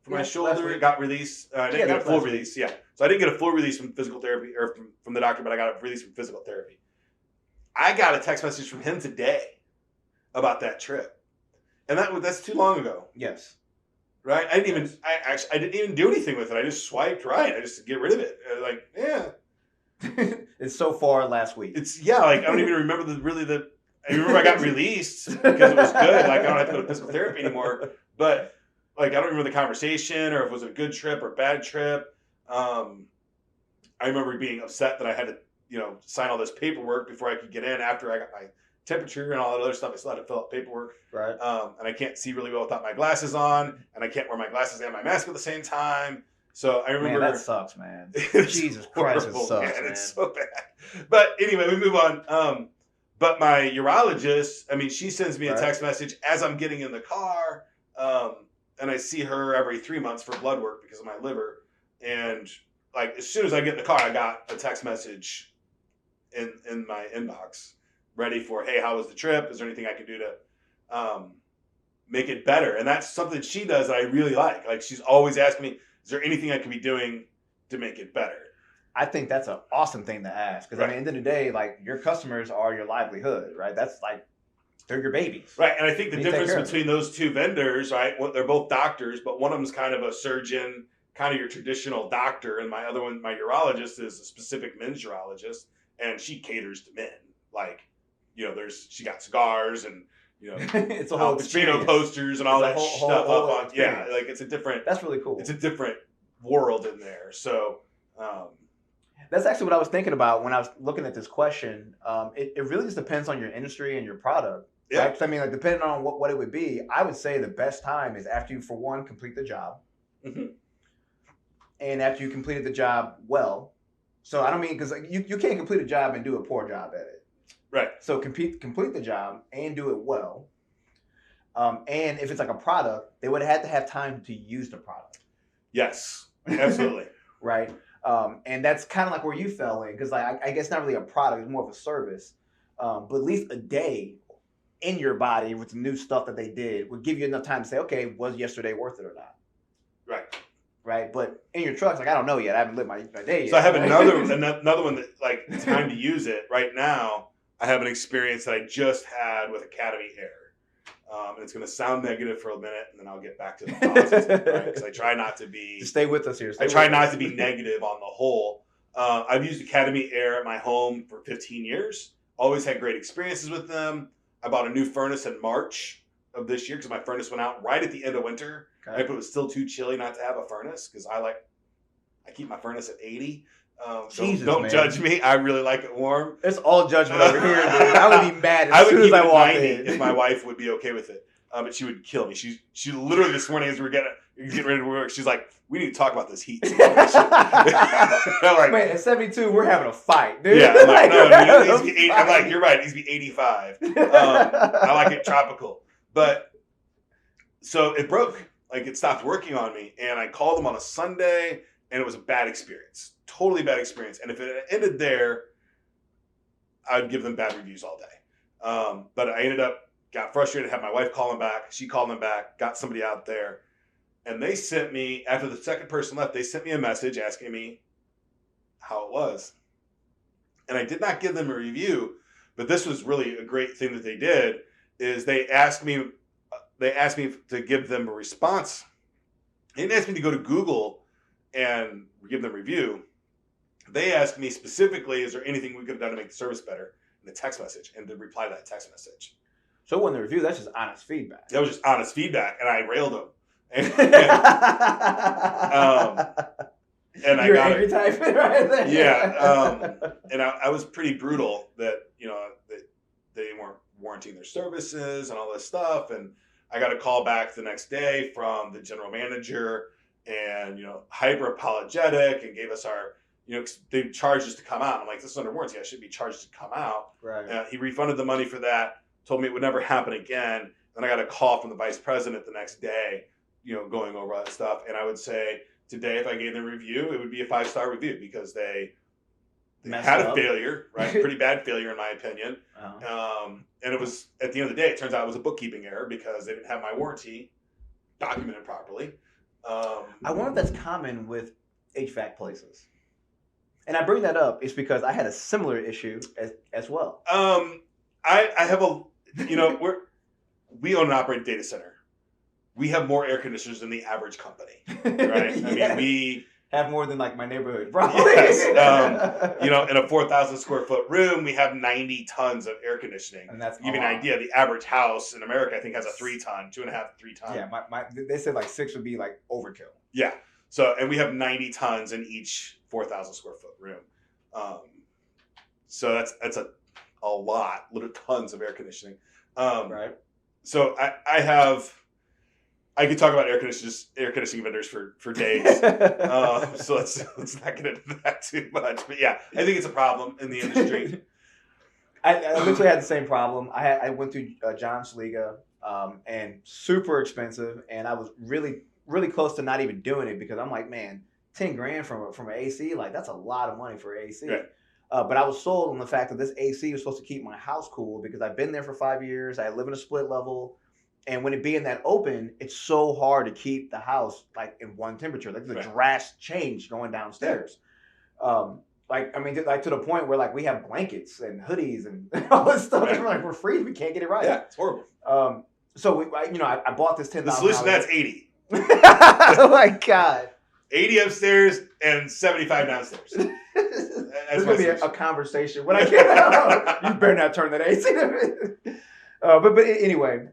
for my shoulder? It got released. I didn't get a full release. Yeah. So I didn't get a full release from physical therapy or from the doctor, but I got a release from physical therapy. I got a text message from him today about that trip. And that's too long ago. Yes. Right? I didn't even do anything with it. I just swiped right. I just get rid of it. It's so far last week. I don't even remember I remember I got released because it was good. Like, I don't have to go to physical therapy anymore. But I don't remember the conversation or if it was a good trip or bad trip. I remember being upset that I had to, sign all this paperwork before I could get in after I got my temperature and all that other stuff. I still had to fill out paperwork. Right. And I can't see really well without my glasses on, and I can't wear my glasses and my mask at the same time. So I remember. Man, that sucks, man. Jesus Christ, it sucks, man. It's so bad. But anyway, we move on. But my urologist, she sends me a text message as I'm getting in the car, and I see her every 3 months for blood work because of my liver. And as soon as I get in the car, I got a text message in my inbox ready for, hey, how was the trip? Is there anything I can do to make it better. And that's something she does that I really like. Like she's always asking me, is there anything I can be doing to make it better? I think that's an awesome thing to ask because Right. I mean, at the end of the day, like your customers are your livelihood, right? That's like they're your babies, Right. And I think the You take difference care of between those two vendors, right? Well, they're both doctors, but one of them's kind of a surgeon, kind of your traditional doctor, and my other one, my urologist, is a specific men's urologist, and she caters to men. Like, you know, she got cigars and you know it's a Al whole Pacino experience. posters and all It's a that whole stuff up on. Yeah, experience. like it's a different. That's really cool. It's a different world in there. So. That's actually what I was thinking about when I was looking at this question. It really just depends on your industry and your product. Yeah. Right? 'Cause I mean, like depending on what it would be, I would say the best time is after you, for one, complete the job, Mhm. and after you completed the job well. So I don't mean because like, you can't complete a job and do a poor job at it. Right. So complete the job and do it well. And if it's like a product, they would have to have time to use the product. Yes, absolutely. Right. And that's kind of like where you fell in because like I guess not really a product, it's more of a service. But at least a day in your body with the new stuff that they did would give you enough time to say, okay, was yesterday worth it or not? Right. Right. But in your trucks, like I don't know yet. I haven't lived my day yet. So I have right? another one that like time to use it right now. I have an experience that I just had with Academy Air. And it's going to sound negative for a minute, and then I'll get back to the positive, right? Because I try not to be. Just stay with us here. I try not to be negative on the whole. I've used Academy Air at my home for 15 years. Always had great experiences with them. I bought a new furnace in March of this year because my furnace went out right at the end of winter. Okay. Right, but it was still too chilly not to have a furnace because I keep my furnace at 80. Jesus, don't man. judge me. I really like it warm. It's all judgment over here, dude. I would be mad I as would soon keep as it I at walked 90 in. if my wife would be okay with it. But she would kill me. She literally this morning as we were getting ready to work, she's like, "We need to talk about this heat." I'm like, man, at 72, we're having a fight, dude. yeah, I'm like, no, We're it having needs a to be 80. fight. I'm like, you're right. It needs to be 85. I like it tropical, but so it broke. Like it stopped working on me, and I called them on a Sunday, and it was a bad experience, totally bad experience. And if it ended there, I'd give them bad reviews all day. But I ended up got frustrated, had my wife call them back. She called them back, got somebody out there, and they sent me after the second person left. They sent me a message asking me how it was, and I did not give them a review. But this was really a great thing that they did. Is they asked me to give them a response. They didn't ask me to go to Google and give them a review. They asked me specifically, is there anything we could have done to make the service better in a text message, and to reply to that text message. So it wasn't a review, that's just honest feedback. That was just honest feedback, and I railed them. And You're an angry type right there. Yeah. And I was pretty brutal that, that they weren't warranting their services and all this stuff. And I got a call back the next day from the general manager and, hyper apologetic and gave us our, they charged us to come out. I'm like, this is under warranty. I should be charged to come out. Right. He refunded the money for that, told me it would never happen again. Then I got a call from the vice president the next day, going over all that stuff. And I would say today, if I gave them a review, it would be a 5-star review because they had a failure, right? Pretty bad failure in my opinion. Uh-huh. And it was, at the end of the day, it turns out it was a bookkeeping error because they didn't have my warranty documented properly. I wonder if that's common with HVAC places. And I bring that up is because I had a similar issue as well. I have we own and operate a data center. We have more air conditioners than the average company, right? Yes. I mean, we have more than like my neighborhood, probably. Yes. In a 4,000 square foot room, we have 90 tons of air conditioning. And that's to give you an idea, the average house in America, I think, has a 3-ton, 2.5, 3-ton. Yeah, they said like 6 would be like overkill. Yeah. So, and we have 90 tons in each 4,000 square foot room. So that's a lot, little tons of air conditioning. Right. So I could talk about air conditioning vendors for days. So let's not get into that too much. But yeah, I think it's a problem in the industry. I literally had the same problem. I went through John Schliga, and super expensive, and I was really, really close to not even doing it because I'm like, man, $10,000 from an AC, like that's a lot of money for an AC. Right. But I was sold on the fact that this AC was supposed to keep my house cool because I've been there for 5 years. I live in a split level, And when it being that open, it's so hard to keep the house like in one temperature. Like the drastic change going downstairs. Like I mean, like to the point where like we have blankets and hoodies and all this stuff. And we're freezing. We can't get it right. Yeah, it's horrible. So I bought this $10,000. The solution to that's 80. Oh my God. 80 upstairs and 75 downstairs. This is gonna be a conversation when I get out. You better not turn that AC. But anyway,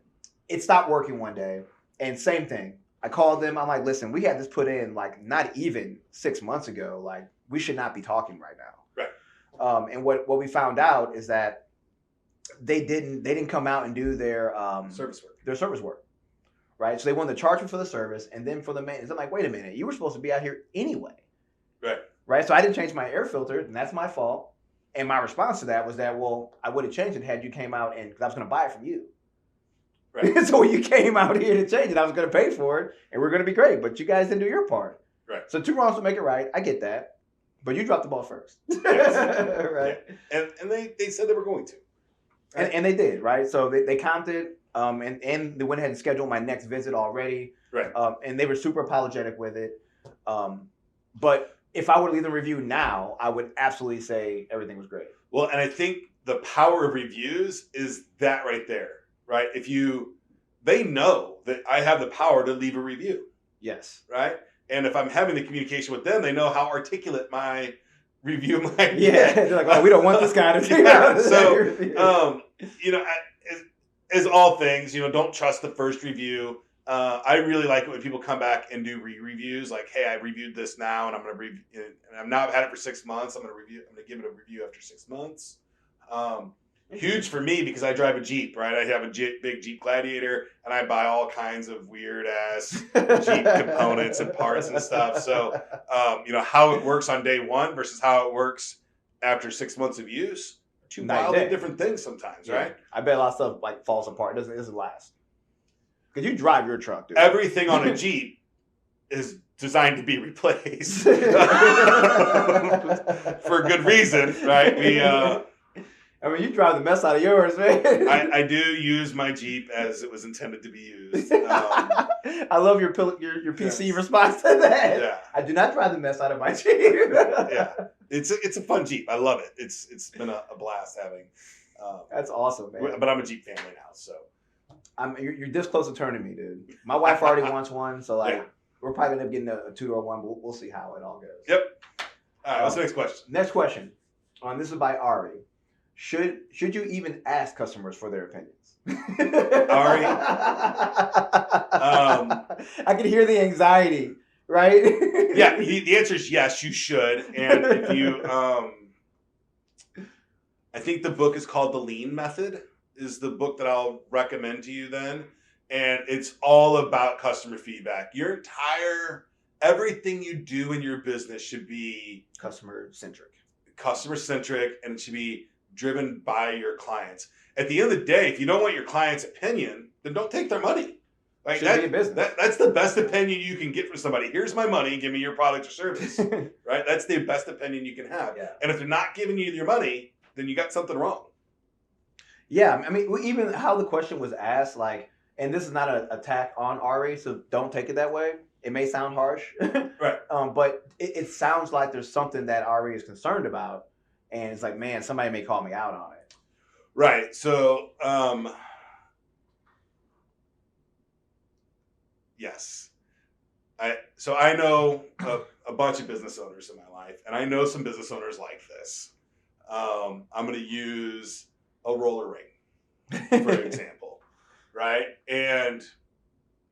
it stopped working one day, and same thing. I called them. I'm like, listen, we had this put in like not even 6 months ago. Like we should not be talking right now. Right. And what we found out is that they didn't come out and do their service work. Their service work. Right. So they wanted to charge me for the service and then for the maintenance. I'm like, wait a minute, you were supposed to be out here anyway. Right. Right. So I didn't change my air filter, and that's my fault. And my response to that was that, well, I would have changed it had you came out and because I was going to buy it from you. Right. So when you came out here to change it, I was going to pay for it, and we're going to be great. But you guys didn't do your part. Right. So 2 wrongs to make it right. I get that. But you dropped the ball first. Yes. Right. Yeah. And they said they were going to. Right? And they did, right? So they counted, and they went ahead and scheduled my next visit already. Right. And they were super apologetic with it. But if I were to leave them a review now, I would absolutely say everything was great. Well, and I think the power of reviews is that right there, right? They know that I have the power to leave a review. Yes. Right? And if I'm having the communication with them, they know how articulate my review might be. Yeah. They're like, oh, we don't want this guy to yeah. So, as all things, don't trust the first review. I really like it when people come back and do re-reviews. Like, hey, I reviewed this now, and I'm going to review, and I've now had it for 6 months. I'm going to give it a review after 6 months. Huge for me because I drive a Jeep, right? I have a big Jeep Gladiator, and I buy all kinds of weird ass Jeep components and parts and stuff. So, how it works on day one versus how it works after 6 months of use, two wildly different things sometimes, right? I bet a lot of stuff like falls apart. It doesn't last. Because you drive your truck, dude. Everything on a Jeep is designed to be replaced for good reason, right? You drive the mess out of yours, man. I do use my Jeep as it was intended to be used. I love your PC response to that. Yeah. I do not drive the mess out of my Jeep. Yeah, it's a fun Jeep. I love it. It's been a blast having. That's awesome, man. But I'm a Jeep family now, so. You're this close to turning me, dude. My wife already wants one, so we're probably gonna end up getting a 2-door one. But we'll see how it all goes. Yep. All right. What's the next question? Next question. This is by Ari. Should you even ask customers for their opinions? Ari, I can hear the anxiety, right? Yeah. The answer is yes. You should, and if you, I think the book is called The Lean Method. Is the book that I'll recommend to you then. And it's all about customer feedback. Everything you do in your business should be customer centric, and it should be driven by your clients. At the end of the day, if you don't want your client's opinion, then don't take their money. Like that's the best opinion you can get from somebody. Here's my money, give me your product or service. Right? That's the best opinion you can have. Yeah. And if they're not giving you your money, then you got something wrong. Yeah, I mean, even how the question was asked, like, and this is not an attack on Ari, so don't take it that way. It may sound harsh, right? But it sounds like there's something that Ari is concerned about, and it's like, man, somebody may call me out on it. Right. So, yes, I know a bunch of business owners in my life, and I know some business owners like this. I'm going to use a roller ring, for example, right? And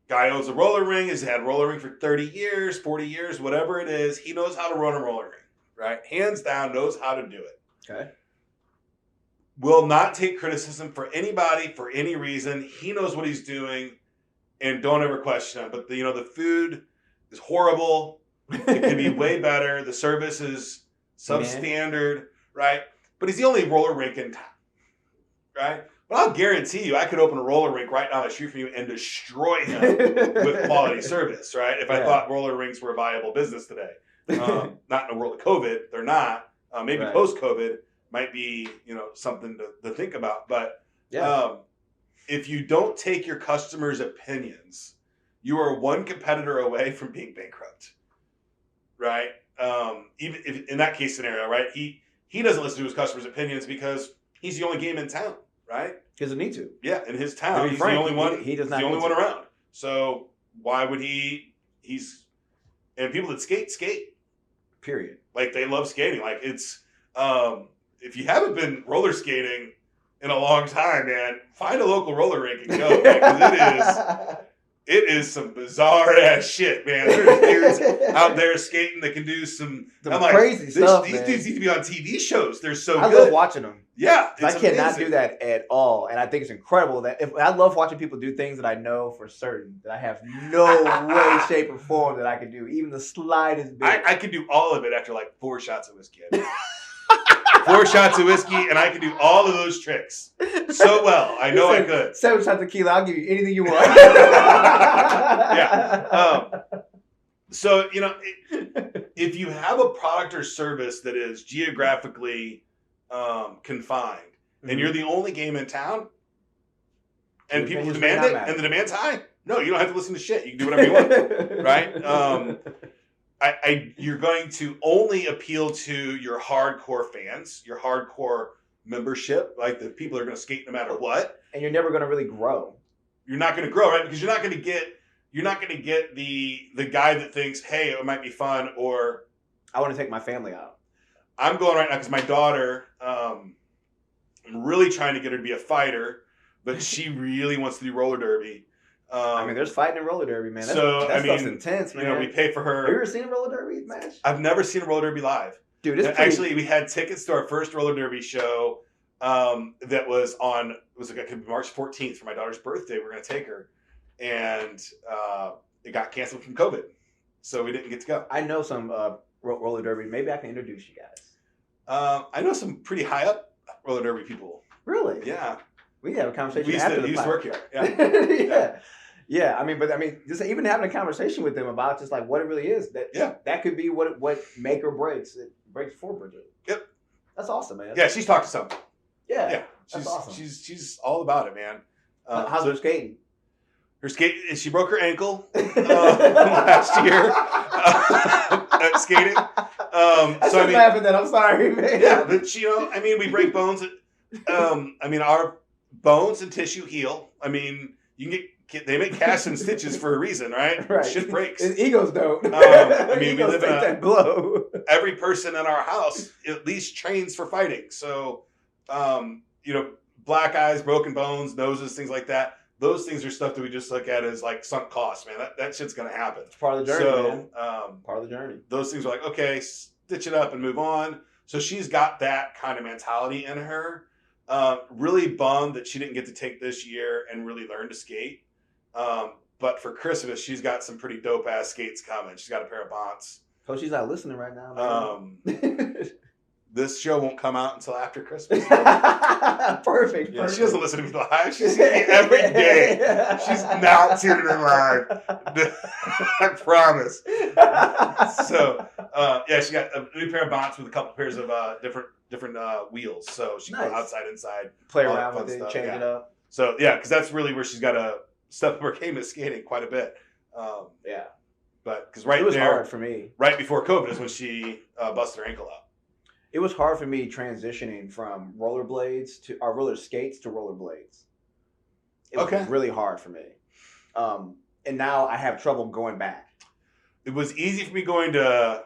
guy owns a roller ring, has had a roller ring for 30 years, 40 years, whatever it is. He knows how to run a roller ring, right? Hands down, knows how to do it. Okay. Will not take criticism for anybody for any reason. He knows what he's doing, and don't ever question him. But the food is horrible. It could be way better. The service is substandard, right? But he's the only roller rink in town. Right? But I'll guarantee you I could open a roller rink right down the street from you and destroy him with quality service, right? If I thought roller rinks were a viable business today. Not in a world of COVID. They're not. Maybe post-COVID might be, something to think about. But if you don't take your customers' opinions, you are one competitor away from being bankrupt, right? Even if, in that case scenario, right? He doesn't listen to his customers' opinions because he's the only game in town, right? He doesn't need to. Yeah, in his town, he's frank, the only one. He does not. The only need one to. around. So why would he? And people that skate. Period. Like they love skating. Like it's if you haven't been roller skating in a long time, man, find a local roller rink and go, because it is some bizarre ass shit, man. There's dudes out there skating that can do some crazy stuff. These dudes need to be on TV shows. They're so I good. love watching them. Yeah, I cannot do that at all, and I think it's incredible that I love watching people do things that I know for certain that I have no way, shape, or form that I could do, even the slightest bit. I could do all of it after like 4 shots of whiskey. 4 shots of whiskey, and I can do all of those tricks so well. I know I could. 7 shots of tequila, I'll give you anything you want. Yeah. So, if you have a product or service that is geographically confined, and you're the only game in town, and people demand it, and the demand's high, no, you don't have to listen to shit. You can do whatever you want, right? You're going to only appeal to your hardcore fans, your hardcore membership, like the people are going to skate no matter what. And you're never going to really grow. You're not going to grow, right? Because you're not going to get the guy that thinks, hey, it might be fun, or I want to take my family out. I'm going right now because my daughter, I'm really trying to get her to be a fighter, but she really wants to do roller derby. There's fighting in roller derby, man. Stuff's intense, man. We pay for her. Have you ever seen a roller derby match? I've never seen a roller derby live. Dude, Actually, we had tickets to our first roller derby show that was on, it was like March 14th for my daughter's birthday. We were going to take her. And it got canceled from COVID. So we didn't get to go. I know some roller derby. Maybe I can introduce you guys. I know some pretty high up roller derby people. Really? Yeah. We have a conversation We after the used to work here. Yeah. Yeah. Yeah. Just even having a conversation with them about just like what it really is. That could be what make or breaks. It breaks for Bridgette. Yep. That's awesome, man. Yeah, she's talked to some. Yeah. That's awesome. She's all about it, man. How's her skating? She broke her ankle last year at skating. Laugh at that. I'm sorry, man. Yeah, but we break bones. Our bones and tissue heal. You can they make casts and stitches for a reason, right? Right. Shit breaks. His egos don't. We live in that blow. Every person in our house at least trains for fighting. So, black eyes, broken bones, noses, things like that. Those things are stuff that we just look at as like sunk costs, man. That shit's gonna happen. It's part of the journey, man. Part of the journey. Those things are like, okay, stitch it up and move on. So she's got that kind of mentality in her. Really bummed that she didn't get to take this year and really learn to skate. But for Christmas, she's got some pretty dope ass skates coming. She's got a pair of Bonts. So she's not listening right now, man. This show won't come out until after Christmas. Perfect. Yeah, she doesn't listen to me live. She sees me every day. She's now tuning in live. I promise. So, she got a new pair of Bonts with a couple pairs of different wheels. So she can go outside, inside. Play around with it, change it up. So, because that's really where she's got to step up her game is skating quite a bit. But because it was hard for me. Right before COVID is when she busted her ankle out. It was hard for me transitioning from rollerblades to roller skates to rollerblades. It was really hard for me. And now I have trouble going back. It was easy for me going to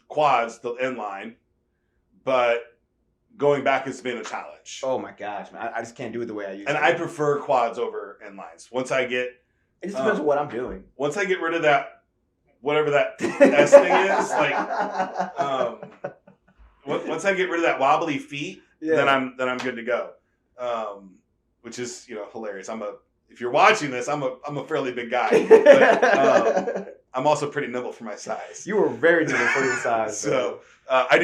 quads, the inline, but going back has been a challenge. Oh my gosh, man. I just can't do it the way I used to. And I prefer quads over inlines. It just depends on what I'm doing. Once I get rid of that, whatever that S thing is, like, once I get rid of that wobbly feet, then I'm good to go. Which is hilarious. If you're watching this, I'm a fairly big guy, but I'm also pretty nimble for my size. You were very nimble for your size. So I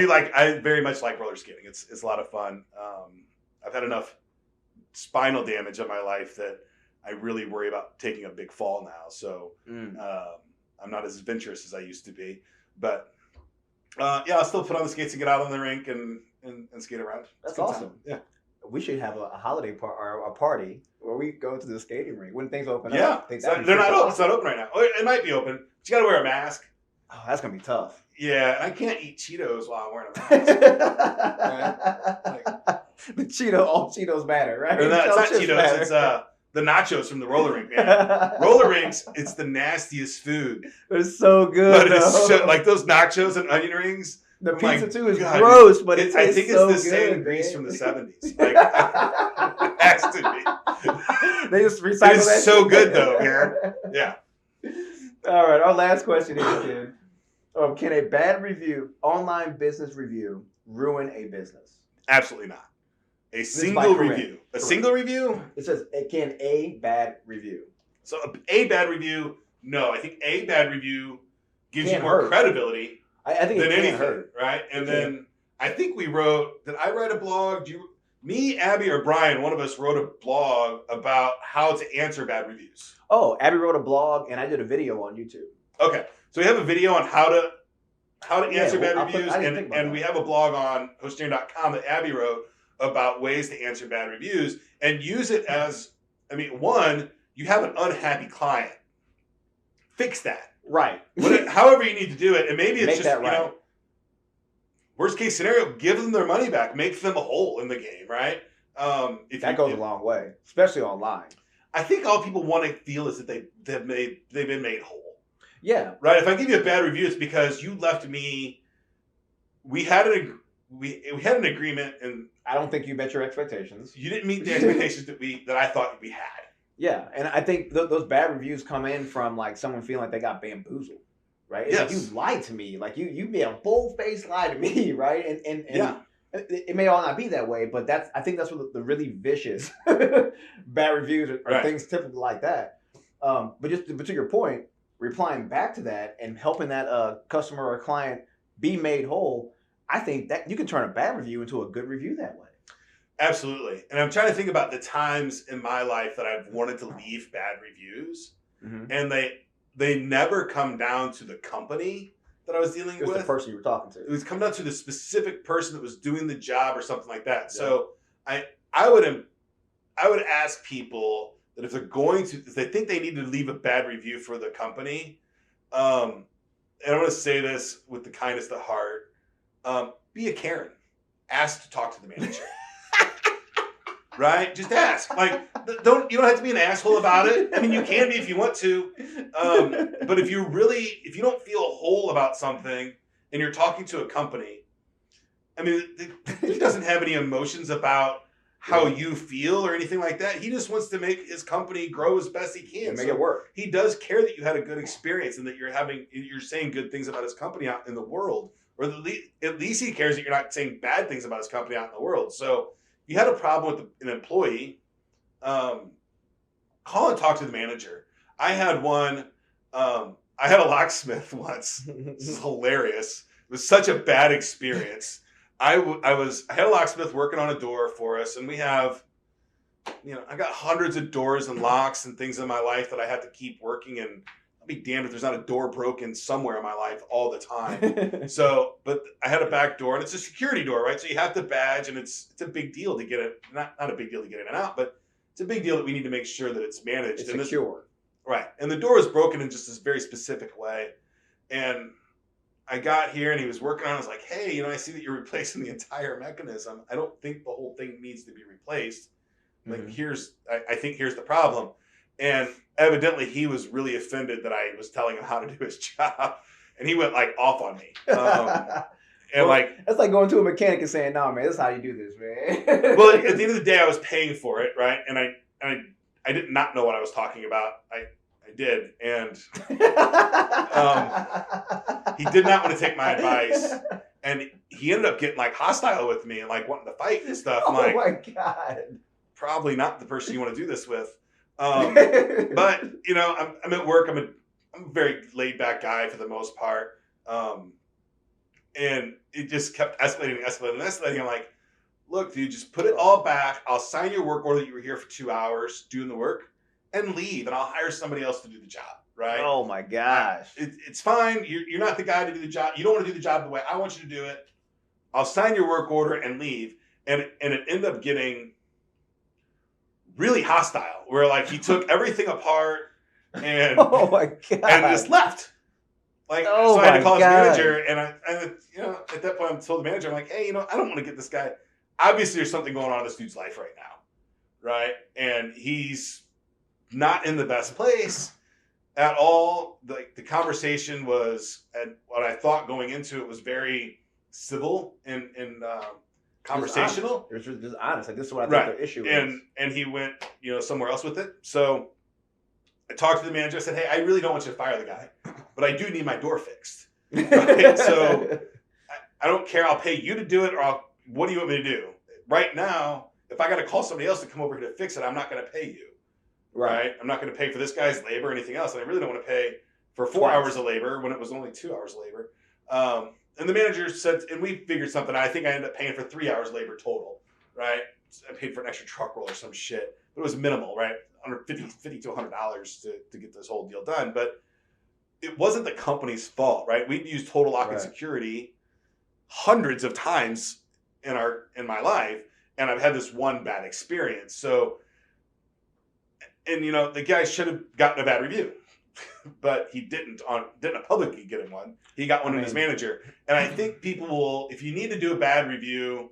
very much like roller skating. It's a lot of fun. I've had enough spinal damage in my life that I really worry about taking a big fall now. So I'm not as adventurous as I used to be, but. I'll still put on the skates and get out on the rink and skate around. That's awesome. Yeah. we should have a holiday or a party where we go to the skating rink when things open Yeah, up. I think so that'd be they're not freaking open. It's awesome. not open right now. Oh, it might be open, but you got to wear a mask. Oh, that's gonna be tough. Yeah, and I can't eat Cheetos while I'm wearing a mask. Right? The Cheeto, all Cheetos matter, right? Or no, it's not Chips Cheetos. matter. It's the nachos from the roller rink, man. Roller rinks, it's the nastiest food. They're so good. But it's like those nachos and onion rings. The Oh my pizza too is God, gross, but it I tastes think it's so the good, same grease man. from the 70s. Like, it has to be. They just recycle It's that. so shit. good though, man. Yeah. All right, our last question is, Ken. Can a bad review, online business review, ruin a business? Absolutely not. A is single correct. review. A Correct. single review? It says, can a bad review? So a bad review, no. I think a bad review gives Can't you more hurt. credibility I think than it anything, can't hurt. right? And It then I think we wrote, did I write a blog? Me, Abby, or Brian, one of us wrote a blog about how to answer bad reviews. Oh, Abby wrote a blog, and I did a video on YouTube. Okay. So we have a video on how to answer well, bad reviews, and we have a blog on hosting.com that Abby wrote about ways to answer bad reviews and use it as, one, you have an unhappy client. Fix that. Right. However you need to do it. And maybe it's Make just, that right. Worst case scenario, give them their money back. Make them a whole in the game, right? That goes a long way, especially online. I think all people want to feel is that they've been made whole. Yeah. Right? If I give you a bad review, it's because you left me. We had an agreement, and I don't think you met your expectations. you didn't meet the expectations that I thought we had. Yeah, and I think those bad reviews come in from like someone feeling like they got bamboozled, right? It's like, Yes. you lied to me, like you made a bold faced lie to me, right? And Yeah. it may all not be that way, but I think that's what the really vicious bad reviews are Right. things typically like that. But to your point, replying back to that and helping that customer or client be made whole, I think that you can turn a bad review into a good review that way. Absolutely. And I'm trying to think about the times in my life that I've wanted to leave bad reviews, Mm-hmm. and they never come down to the company that I was dealing It was with. the person you were talking to. It was come down to the specific person that was doing the job or something like that. Yeah. So I would ask people that if they think they need to leave a bad review for the company, and I want to say this with the kindest of heart, be a Karen. Ask to talk to the manager. Right? Just ask. Like, you don't have to be an asshole about it. I mean, you can be if you want to. But if you don't feel whole about something and you're talking to a company, he doesn't have any emotions about how you feel or anything like that. He just wants to make his company grow as best he can. Make it work. He does care that you had a good experience and that you're saying good things about his company out in the world. Or at least he cares that you're not saying bad things about his company out in the world. So if you had a problem with an employee, call and talk to the manager. I had one. I had a locksmith once. This is hilarious. It was such a bad experience. I had a locksmith working on a door for us, and we have, I got hundreds of doors and locks and things in my life that I have to keep working, and I'll be damned if there's not a door broken somewhere in my life all the time. So, but I had a back door, and it's a security door, right? So you have to badge, and it's a big deal to get it. Not a big deal to get in and out, but it's a big deal that we need to make sure that it's managed. It's secure. Right. And the door was broken in just this very specific way. And I got here and he was working on it. I was like, hey, I see that you're replacing the entire mechanism. I don't think the whole thing needs to be replaced. Like, I think here's the problem. And evidently he was really offended that I was telling him how to do his job. And he went like off on me. That's like going to a mechanic and saying, "No, man, this is how you do this, man." Well, at the end of the day, I was paying for it, right? And I did not know what I was talking about. I did, and he did not want to take my advice, and he ended up getting like hostile with me and like wanting to fight and stuff. I'm like, my God, probably not the person you want to do this with. But I'm at work. I'm a very laid back guy for the most part, and it just kept escalating. I'm like, look, dude, just put it all back. I'll sign your work order that you were here for 2 hours doing the work and leave, and I'll hire somebody else to do the job, right? Oh, my gosh. It's fine. You're not the guy to do the job. You don't want to do the job the way I want you to do it. I'll sign your work order and leave. and it ended up getting really hostile. Where like he took everything apart and Oh my god! and just left. Like, so I had to call his manager, and at that point, I told the manager, I'm like, hey, I don't want to get this guy. Obviously, there's something going on in this dude's life right now, right? And he's not in the best place at all. The conversation was, and what I thought going into it was very civil and conversational. It's just honest. Like, this is what I think the issue is. And he went, somewhere else with it. So I talked to the manager. I said, hey, I really don't want you to fire the guy, but I do need my door fixed. Right? So I don't care. I'll pay you to do it, or what do you want me to do? Right now, if I got to call somebody else to come over here to fix it, I'm not going to pay you. Right? I'm not going to pay for this guy's labor or anything else. And I really don't want to pay for 4 hours of labor when it was only 2 hours of labor. And the manager said, and we figured something out. I think I ended up paying for 3 hours labor total, right? I paid for an extra truck roll or some shit. But it was minimal, right? Under $50 to $100 to get this whole deal done. But it wasn't the company's fault, right? We'd used Total Lock and Security hundreds of times in my life, and I've had this one bad experience. So, and the guy should have gotten a bad review, but he didn't publicly get him one. He got one in his manager. And I think people will, if you need to do a bad review,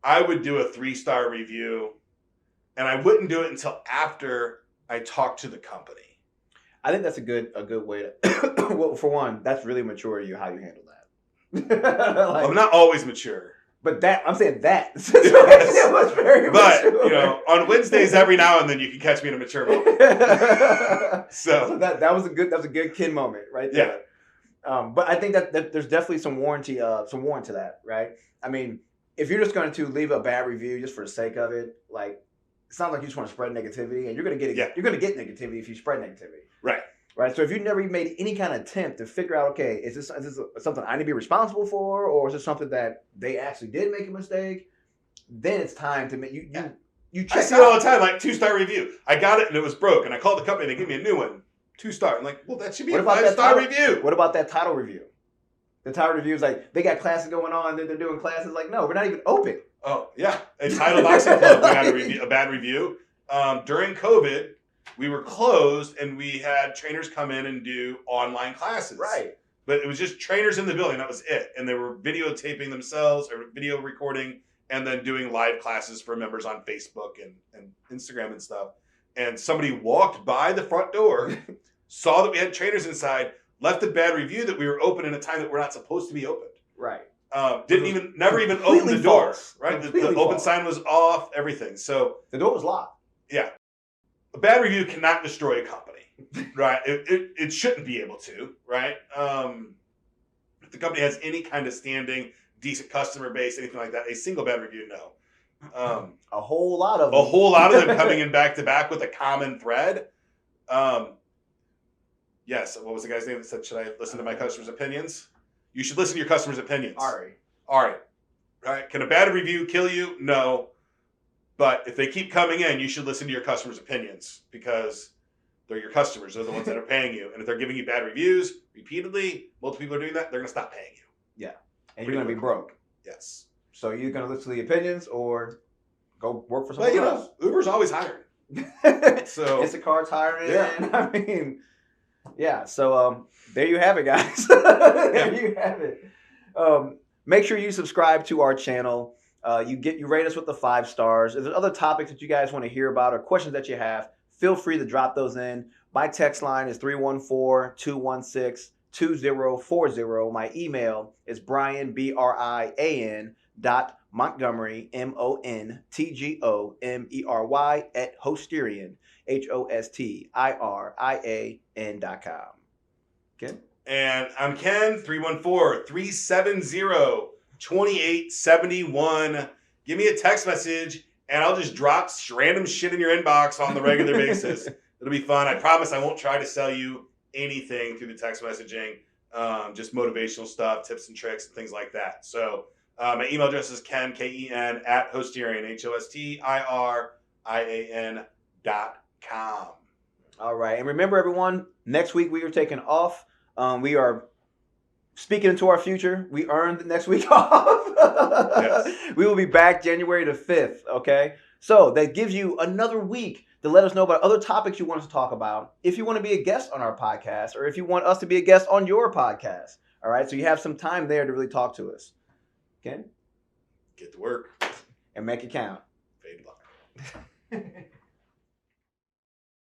I would do a 3-star review, and I wouldn't do it until after I talked to the company. I think that's a good way to. Well, for one, that's really mature of you how you handle that. I'm not always mature. But I'm saying that. It was very mature. On Wednesdays every now and then you can catch me in a mature moment. so that was a good kid moment right there. Yeah. But I think that there's definitely some warrant to that, right? I mean, if you're just going to leave a bad review just for the sake of it, like, it sounds like you just want to spread negativity, and you're going to get negativity if you spread negativity. Right. So if you never even made any kind of attempt to figure out, okay, is this something I need to be responsible for, or is it something that they actually did make a mistake? Then it's time to make you check. I see it all the time, like 2-star review. I got it and it was broke, and I called the company. They gave me a new one, 2-star. I'm like, well, that should be a 5-star review. What about that title review? The title review is like, they got classes going on, they're doing classes. Like, no, we're not even open. Oh yeah, a title boxing club. We had a bad review during COVID. We were closed, and we had trainers come in and do online classes. Right. But it was just trainers in the building. That was it. And they were videotaping themselves or video recording and then doing live classes for members on Facebook and Instagram and stuff. And somebody walked by the front door, saw that we had trainers inside, left a bad review that we were open in a time that we're not supposed to be opened. Right. Never even opened the door. Right. The open sign was off, everything. So the door was locked. Yeah. A bad review cannot destroy a company, right? It shouldn't be able to, right? If the company has any kind of standing, decent customer base, anything like that, a single bad review, no. A whole lot of them coming in back to back with a common thread. Yes. What was the guy's name that said, should I listen to my customers' opinions? You should listen to your customers' opinions. Ari. Right? Can a bad review kill you? No. But if they keep coming in, you should listen to your customers' opinions, because they're your customers. They're the ones that are paying you. And if they're giving you bad reviews repeatedly, multiple people are doing that, they're going to stop paying you. Yeah. And you're going to be broke. Yes. So you're going to listen to the opinions or go work for someone else. Uber's always hiring. So Instacart's hiring. Yeah. I mean, yeah. So there you have it, guys. There you have it. Make sure you subscribe to our channel. You rate us with the 5 stars. If there's other topics that you guys want to hear about or questions that you have, feel free to drop those in. My text line is 314-216-2040. My email is Brian, BRIAN, Montgomery, MONTGOMERY @Hosterian, HOSTIRIAN.com. Ken? And I'm Ken, 314-370-2871. Give me a text message, and I'll just drop random shit in your inbox on the regular basis. It'll be fun. I promise I won't try to sell you anything through the text messaging. Just motivational stuff, tips and tricks, and things like that. So my email address is Ken, Ken, @Hosterian, HOSTIRIAN.com. All right. And remember, everyone, next week we are taking off. We are speaking into our future, we earned the next week off. Yes. We will be back January the 5th, okay? So that gives you another week to let us know about other topics you want us to talk about. If you want to be a guest on our podcast, or if you want us to be a guest on your podcast, all right? So you have some time there to really talk to us. Okay? Get to work. And make it count. Fade line.